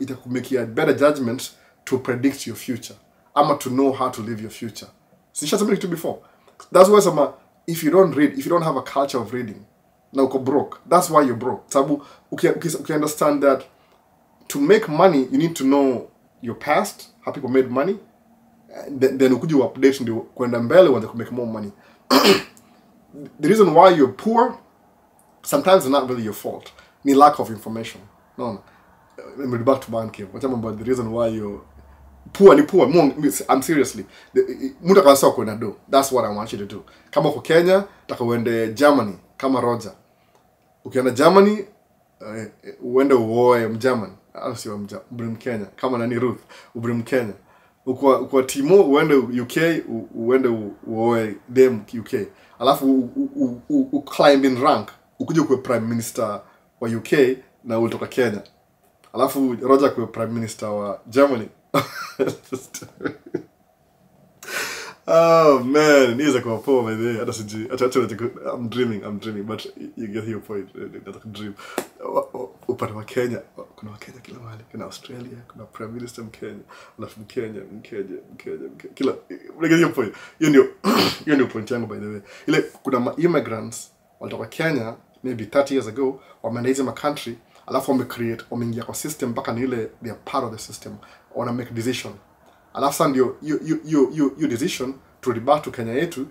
itakumekia better judgment to predict your future. Ama to know how to live your future. Since something to before. That's why if you don't read, if you don't have a culture of reading, na uko broke. That's why you're broke. Sababu okay, understand that to make money, you need to know your past, how people made money, then ukuji update ndio kwenda mbele when they make more money. The reason why you're poor sometimes is not really your fault. Ni lack of information. No. Let me back to banking. What I'm about the reason why you're poor. I'm seriously. Muta kansa kwenda do. That's what I want you to do. Kama uko Kenya, taka uende Germany kama Roger. Ukienda Germany, uende uoe Mgerman. Sio Mkenya. Kama nani Ruth, Mkenya. Ukwa Timo uende UK, uende uoe dem UK. Alafu climb in rank, ukuje kuwe prime minister wa UK na ulitoka Kenya. Alafu Roger kuwe prime minister wa Germany. Oh man, he's like a poor by the way. I'm dreaming, but you get your point. That's a dream. Upande wa Kenya, kuna wa Kenya kila mahali, kuna Australia, kuna prime minister Mkenya, alafu Mkenya. Kila, you get your point. You know point yangu by the way. Ile kuna immigrants walitoka Kenya maybe 30 years ago, wameenda hizo country, alafu wameingia kwa system mpaka ni ile they are part of the system, wana make decision. Alafu sasa ndio you decision to reback to Kenya yetu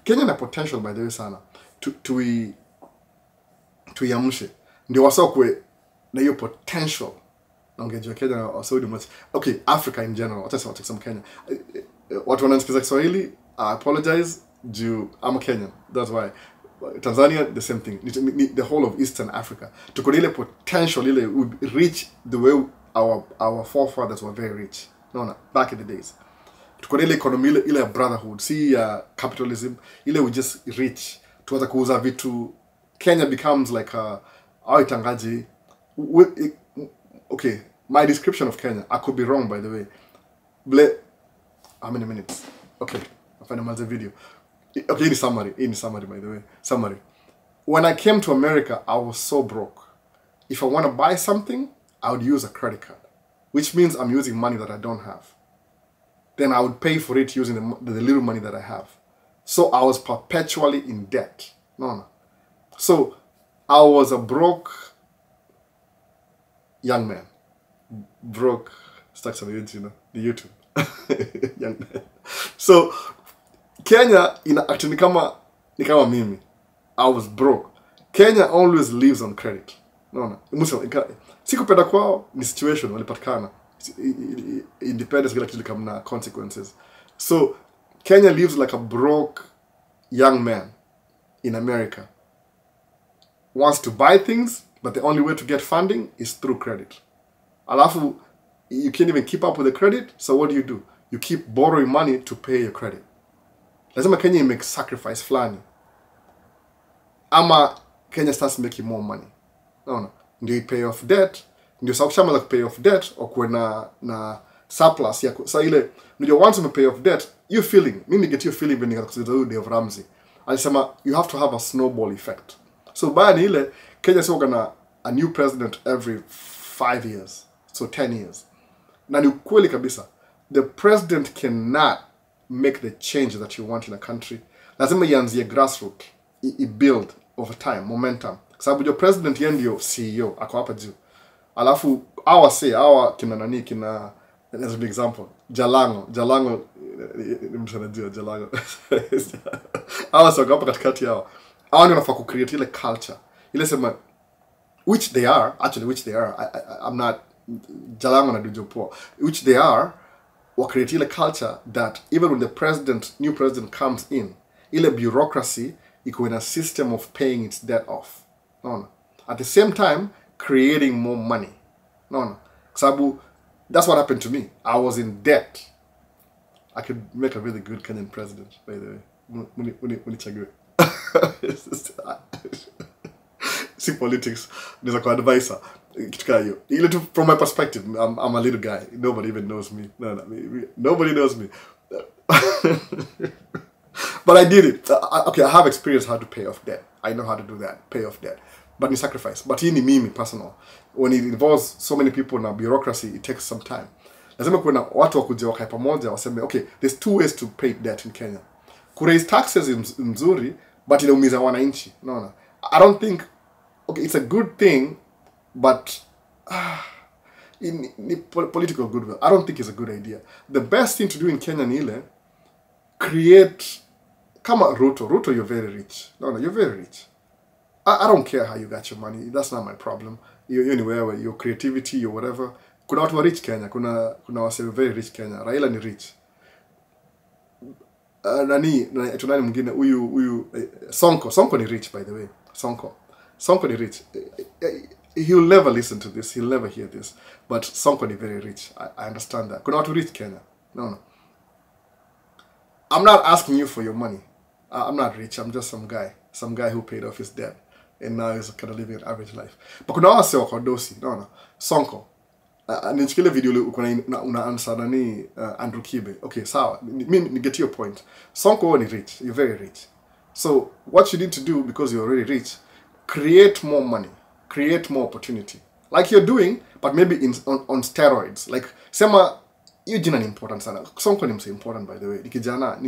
Kenya na potential by the way sana to yamshe ndio wasao kwe na hiyo potential naongejua Kenya so much. Okay, Africa in general, hata sasa tukisema Kenya, watu wananisikiza Kiswahili, I apologize, I'm a Kenyan, that's why. Tanzania, the same thing. The whole of Eastern Africa. To ile potential, ile would reach the way our forefathers were very rich. No, back in the days. To ile economy, ile brotherhood, see capitalism, ile we just reach. Tuweza kuuza vitu. Kenya becomes like itangaji. Okay, my description of Kenya, I could be wrong by the way. How many minutes? Okay, I'll find a video. Okay, in summary by the way. Summary. When I came to America, I was so broke. If I want to buy something, I would use a credit card, which means I'm using money that I don't have. Then I would pay for it using the little money that I have. So I was perpetually in debt. No. So I was a broke young man. Broke, stacks on the YouTube, young man. So Kenya actually ni kama mimi. I was broke. Kenya always lives on credit. No. Sikupenda kwao ni situation walipatikana. Independence kila kitu kama na consequences. So Kenya lives like a broke young man in America. Wants to buy things, but the only way to get funding is through credit. Alafu, you can't even keep up with the credit, so what do? You keep borrowing money to pay your credit. Lazima Kenya make sacrifice flani. Ama Kenya starts making more money. No. Ndio you pay off debt, ndio sababu like pay off debt or kuwe na surplus yako. Sa ile ndio once you pay off debt, you feeling. Mimi get you feeling when you Dave Ramsey. Alisema you have to have a snowball effect. So by ile Kenya sio gonna a new president every 5 years. So 10 years. Na ni kweli kabisa. The president cannot make the change that you want in a country. Lazima ianzie grassroots. I build over time, momentum. Sababu jo president yeye ndio CEO, ako hapa juu. Alafu kina nani kina as an example, Jalango nimsanajua Jalango. Sio hapa katikati yao. Ndio wanafaa ku create ile culture. Ile sema which they are. I'm not Jalango na Dujopo. Which they are. Wa create ile culture that even when the new president comes in, ile bureaucracy iko in a system of paying its debt off. No. At the same time, creating more money. No. Sabu, that's what happened to me. I was in debt. I could make a really good Kenyan president, by the way. Munichague. See politics. There's a advisor. From my perspective, I'm a little guy. Nobody even knows me. Nobody knows me. But I did it. Okay, I have experience how to pay off debt. I know how to do that, pay off debt. But ni sacrifice. But hii ni mimi personal. When it involves so many people na bureaucracy, it takes some time. Lazima kuna watu wakuje wakae pamoja waseme, okay, there's 2 ways to pay debt in Kenya. Kuraise taxes mzuri, but inaumiza wananchi. No. I don't think, okay, it's a good thing, but in political goodwill, I don't think it's a good idea. The best thing to do in Kenya ni ile, create, kama Ruto, you're very rich. No, you're very rich. I don't care how you got your money. That's not my problem. You're anywhere, your creativity, your whatever. Kuna watu wa rich Kenya. Kuna wase very rich Kenya. Raila ni rich. Tunani mwingine huyu Sonko ni rich, by the way. Sonko ni rich. He'll never listen to this. He'll never hear this. But Sonko ni very rich. I understand that. Kuna watu rich Kenya. No. I'm not asking you for your money. I'm not rich. I'm just some guy who paid off his debt. And now he's kind of living an average life. But kuna wase wako dosi. No. Sonko. Nichikile video una answer nani Andrew Kibe. Okay, sawa. Me get your point. Sonko ni rich. You're very rich. So what you need to do, because you're already rich, create more money. Create more opportunity. Like you're doing, but maybe on steroids. Like, sema, hiyo jina ni important sana. Sonko ni mse important, by the way. Nikijana,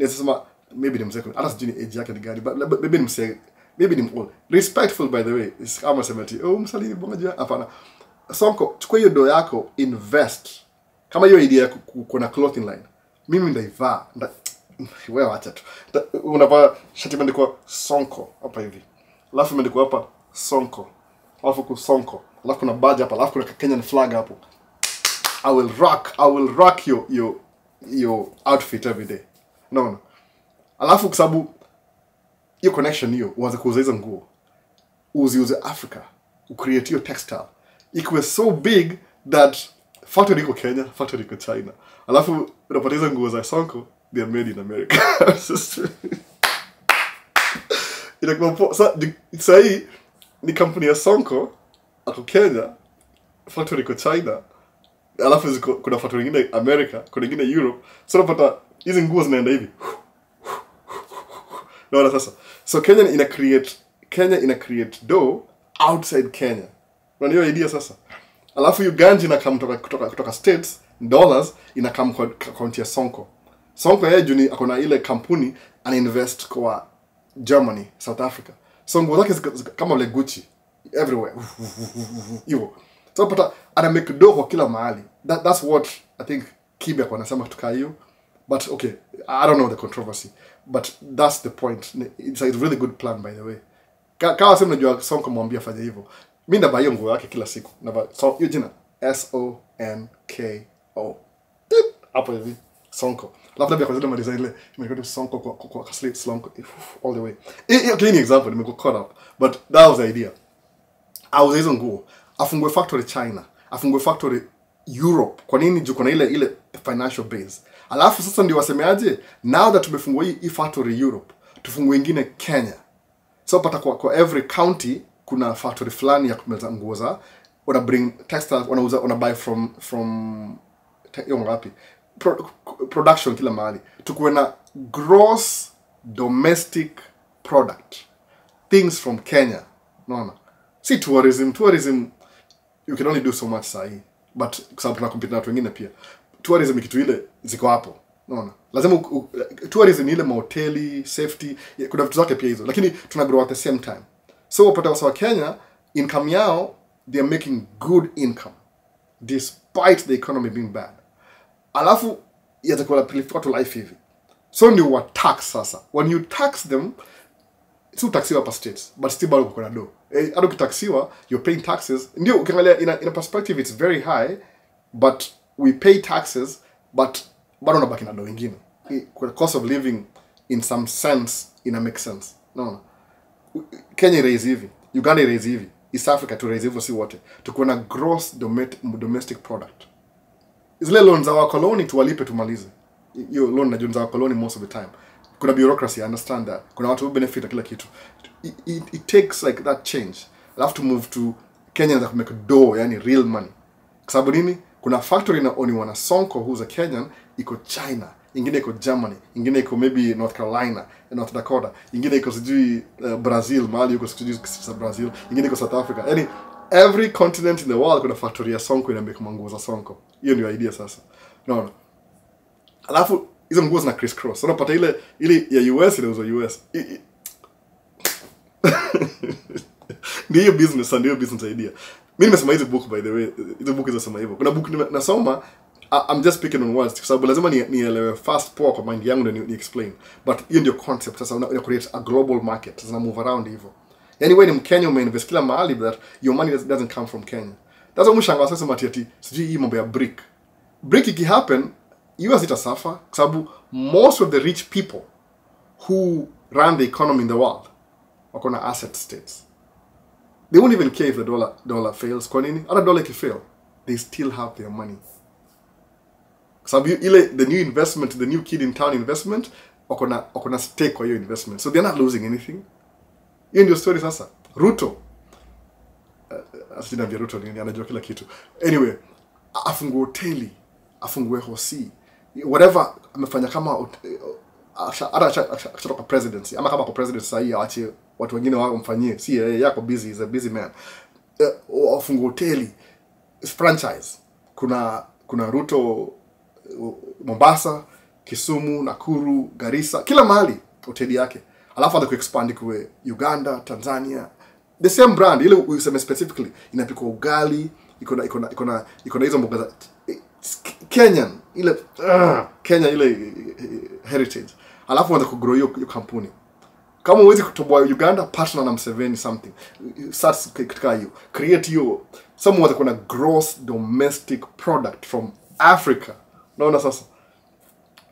sema, maybe ni mse, hata sijui ni age yake ni gani, but maybe ni mse, maybe ni old. Respectful, by the way. Is kama sema ati, msalini bonga jia. Hapana. Sonko, chukua hiyo do yako, invest. Kama hiyo idea kuna clothing line. Mimi ndaivaa. Wewe wacha tu. Unavaa shati imeandikwa Sonko hapa hivi. Alafu imeandikwa hapa Sonko. Alafu ku Sonko. alafu kuna badge hapa, alafu kuna Kenyan flag hapo. I will rock your outfit every day. No. Alafu kwa sababu hiyo connection hiyo, uanze kuuza hizo nguo. Uziuze Africa, ucreate your textile. Ikuwe so big that factory iko Kenya, factory iko China. Alafu unapata hizo nguo za Sonko, they are made in America. Sasa hii ni ya Sonko ako Kenya, factory iko China. Alafu kuna factory nyingine America, kuna nyingine Europe. So unapata hizi nguo zinaenda hivi. Naona sasa. So Kenya ina create dough outside Kenya. Unanielewa idea sasa? Alafu Uganda inakam kutoka States, dollars inakam kwa account ya Sonko. Sonko yeye juni akona ile kampuni ana invest kwa Germany, South Africa. So nguo zake kama ile Gucci everywhere. Hiyo. So pata ana make dough kwa kila mahali. That's what I think Kibe kwa anasema kutoka hiyo. But okay, I don't know the controversy, but that's the point. It's a really good plan, by the way. Kama sema najua Sonko mwambia fanya hivyo. Mimi ndabuy hiyo nguo yake kila siku. So hiyo jina SONKO. Hapo hivi Sonko. Labda kwa zile design ile imekwenda Sonko kwa sleeve Sonko all the way. Okay, ni example nimekuwa caught up, but that was the idea. Auze hizo nguo, afungue factory China, afungue factory Europe. Kwa nini? Juu kuna ile financial base. Alafu sasa ndio wasemeaje, now that tumefungua hii factory Europe, tufungue nyingine Kenya. So pata kwa every county kuna factory fulani ya kumeza nguo za, wana bring textiles, wana buy from ngapi production kila mahali. Tukuwe na gross domestic product, things from Kenya. Unaona? Si tourism you can only do so much sahi, but kwa sababu tunakompete na watu wengine pia. Tourism kitu ile ziko hapo. Unaona? Lazima tourism ile mahoteli, safety, kuna vitu zake pia hizo. Lakini tuna grow at the same time. So wapata wa Kenya, income yao, they are making good income despite the economy being bad. Alafu yatakuwa to life hivi. So ndio wa tax sasa. When you tax them, si utaxiwa hapa states, but still bado kuna do. Hado kitaxiwa, you're paying taxes. Ndio ukiangalia in a perspective it's very high, but we pay taxes, but bado unabaki na do wengine. The cost of living in some sense make sense. No. Kenya raise hivi, Uganda raise hivi, East Africa to raise hivi si wote. Tuko na gross domestic product. Zile loans za wakoloni tuwalipe tumalize. Hiyo loan na junza wakoloni most of the time. Kuna bureaucracy, I understand that. Kuna watu benefit kila kitu. It takes like that change. I'll have to move to Kenya that make a dough, yani real money. Kwa sababu nini? Kuna factory na oni wana Sonko who's a Kenyan, iko China, ingine iko Germany, ingine iko maybe North Carolina, North Dakota, ingine iko sijui Brazil, mahali yuko sijui Brazil, ingine iko South Africa. Yani every continent in the world kuna factory ya Sonko ina make manguo za Sonko. Hiyo ndio idea sasa. No. Alafu hizo nguo zina criss cross. So unapata ile ya US inauzwa US. Ndio business idea. Mimi nimesoma hizo book, by the way. Hizo book zinasema hivyo. Kuna book nasoma, I'm just speaking on words kwa sababu lazima nielewe fast poa kwa mind yangu ndio ni explain. But hiyo ndio concept sasa, una create a global market. Zina move around hivyo. Anyway, ni Mkenya umeinvest kila mahali, but your money doesn't come from Kenya. That's why mshangao sasa matiati sijui hii mambo ya brick iki happen, US itasuffer kwa sababu most of the rich people who run the economy in the world wako na asset states. They won't even care if the dollar fails. Kwa nini? Hata dollar ikifail, they still have their money. Kwa sababu the new investment, the new kid in town investment, wako na stake kwa hiyo investment. So they're not losing anything. Hiyo ndio story sasa. Ruto. Asina vya Ruto ni anajua kila kitu. Anyway, afungue hoteli, afungue hosi. Whatever amefanya kama kutoka presidency ama kama kwa president sahi aache watu wengine wao mfanyie, si yeye yako busy, is a busy man. Afungue hoteli, franchise. Kuna Ruto Mombasa, Kisumu, Nakuru, Garissa, kila mahali hoteli yake. Alafu ada kuexpand kwa Uganda, Tanzania. The same brand, ile useme specifically inapikwa ugali, iko na hizo mboga za Kenyan, Kenya ile heritage. Alafu wanda kugrow hiyo kampuni. Kama huwezi kutoboa Uganda, partner na Museveni something. Start katika hiyo. Create your someone that kuna gross domestic product from Africa. Unaona sasa.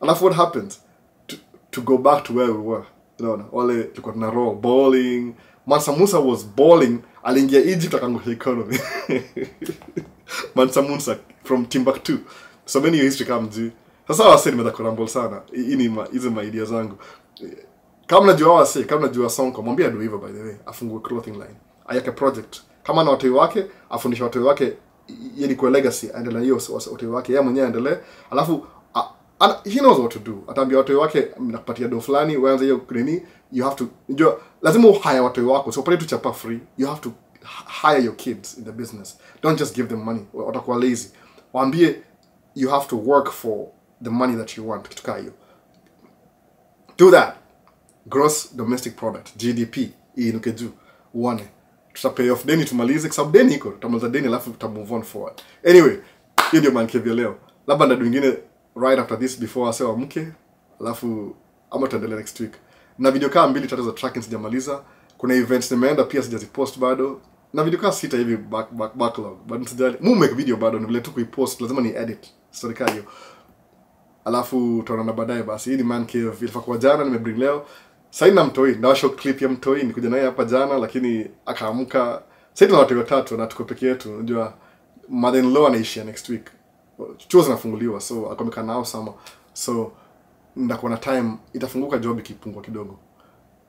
Alafu what happens? To go back to where we were. Unaona, wale tulikuwa tuna roll bowling. Mansa Musa was bowling, aliingia Egypt akangusha economy. Mansa Musa from Timbuktu. So many history kama mji. Sasa wase nimeenda kurumble sana. Hii ni hizo idea zangu. Kama najua wase, kama najua Sonko, mwambie ado hivyo by the way, afungue clothing line. Ayake project. Kama na watu wake, afundisha watu wake yeye kwa legacy, aendelee hiyo watu wake, yeye mwenyewe aendelee. Alafu he knows what to do. Ataambia watu wake mnakupatia do fulani, waanze hiyo nini, you have to unajua lazima uhire watu wako. So pale tu chapa free, you have to hire your kids in the business. Don't just give them money. Watakuwa lazy. Waambie you have to work for the money that you want. Kitu hiyo. Do that. Gross domestic product, GDP, iinuke juu. Uone. Tutapay off deni tumalize kwa sababu deni iko. Tutamaliza deni alafu tutamove on forward. Anyway, hiyo ndio mankevia leo. Labda ndio wengine right after this before asewa mke, alafu ama tuendelee next week. Na video kama 2-3 za tracking sijamaliza. Kuna events nimeenda pia sijazipost bado. Na video kama 6 hivi backlog. Bado sijali. Make video bado ni vile tu kuipost, lazima ni edit. Story kama hiyo. Alafu tunaona baadaye basi. Hii ni man cave ilifaa kwa jana nimebring leo. Sasa na mtoi, ndio show clip ya mtoi nikuja naye hapa jana lakini akaamka. Sasa tuna watu watatu na tuko peke yetu. Unajua mother-in-law anaishia next week. Chuo zinafunguliwa so akomeka nao sama. So ndakuwa na time itafunguka job ikipungua kidogo.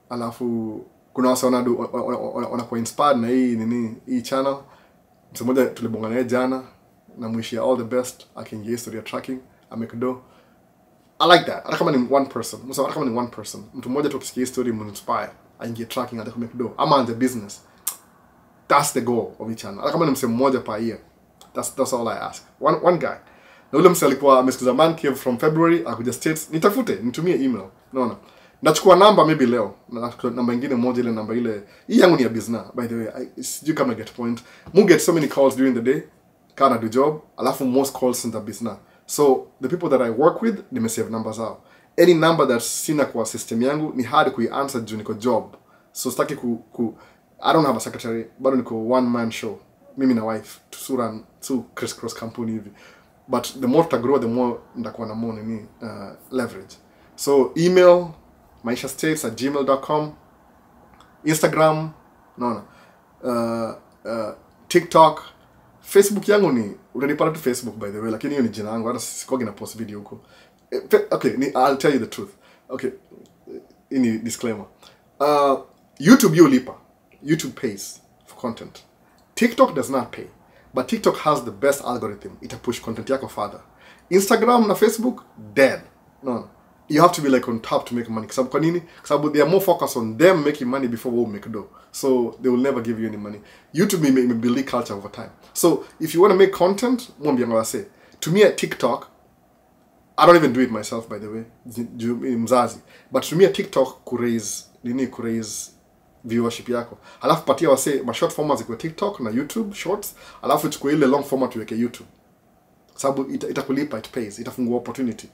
Alafu kuna wasa wanakuwa inspired na hii channel. Mtu mmoja tulibonga naye jana na mwishia all the best akiingia history ya tracking amekudo. I like that. Hata kama ni one person. Hata kama ni one person. Mtu mmoja tu akisikia story mu-inspire aingie tracking hata kama kidogo ama anze business. That's the goal of each channel. Hata kama ni msemo mmoja per year. That's all I ask. One guy. Na ule msemo alikuwa amesikiza man cave from February akuja States. Nitafute, nitumie email. Unaona? Nachukua namba maybe leo. Na namba nyingine moja ile namba ile. Hii yangu ni ya business by the way. You come get point. Mu get so many calls during the day. Kana do job. Alafu most calls in the business. So the people that I work with, they save numbers out. Any number that's sina kwa system yangu ni hard ku-answer juu niko job. So sitaki I don't have a secretary, bado niko one man show. Mimi na wife to run two crisscross company hivi. But the more to grow, the more ndakuwa na more nini leverage. So email maishastates@gmail.com, Instagram, TikTok, Facebook yangu ni unanipata tu Facebook by the way, lakini hiyo ni jina langu hata sikogi na post video huko. Okay, I'll tell you the truth. Okay, ini disclaimer. YouTube lipa. YouTube pays for content. TikTok does not pay, but TikTok has the best algorithm. Ita push content yako further. Instagram na Facebook dead. No. You have to be like on top to make money. Kwa nini? Because they are more focused on them making money before we make dough. So they will never give you any money. YouTube may build culture over time. So if you want to make content, say, to me at TikTok, I don't even do it myself by the way. Mzazi. But to me at TikTok raise viewership yako. Alafu patia wase ma short formats ziko TikTok na YouTube shorts. Alafu chukua ile long format uweke YouTube. Sababu itakulipa, it pays, itafungua opportunity.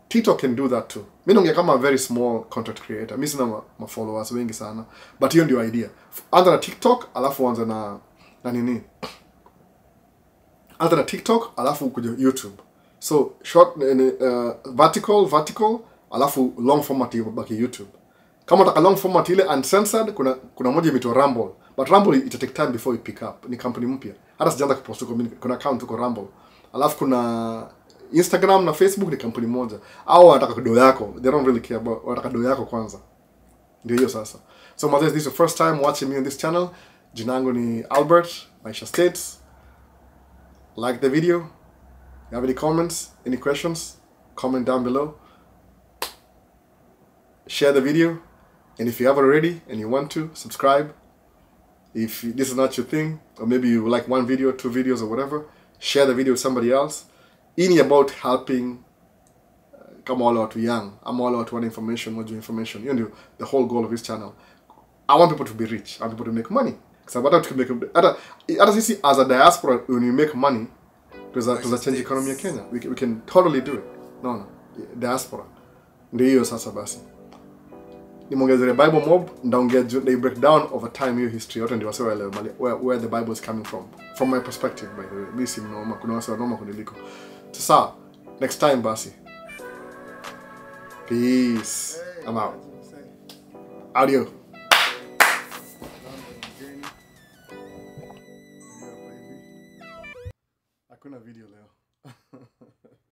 TikTok can do that too. Mimi naongea kama a very small content creator. Mimi sina ma followers wengi sana, but hiyo ndio idea. Anza na TikTok, alafu anza na nini? Anza na TikTok, alafu kuja YouTube. So short vertical, alafu long format ibaki YouTube. Kama unataka long format ile uncensored, kuna moja inaitwa Rumble. But Rumble it take time before you pick up. Ni company mpya. Hata sijaanza kupost huko, kuna account huko Rumble. Alafu kuna Instagram na Facebook ni kampuni moja. Au wanataka kidogo yako. They don't really care about wanataka kidogo yako kwanza. Ndio hiyo sasa. So this is the first time watching me on this channel. Jina langu ni Albert, Maisha States. Like the video. You have any comments, any questions? Comment down below. Share the video. And if you haven't already and you want to, subscribe. If this is not your thing, or maybe you like one video, 2 videos or whatever, share the video with somebody else. Ini about helping kama wale watu young, ama wale watu wana information, more information. You know, the whole goal of this channel. I want people to be rich. I want people to make money. Because hata sisi as a diaspora, when we make money, there's a change economy in Kenya. We can totally do it. No. Diaspora. Ndio hiyo sasa basi. nimongezele Bible mob ndaongea they break down over time hiyo history yote ndio wasewa where the Bible is coming from my perspective by the way. Mimi si mnoma, kuna wasewa noma kuniliko. Sasa next time basi. Peace. I'm out. Audio.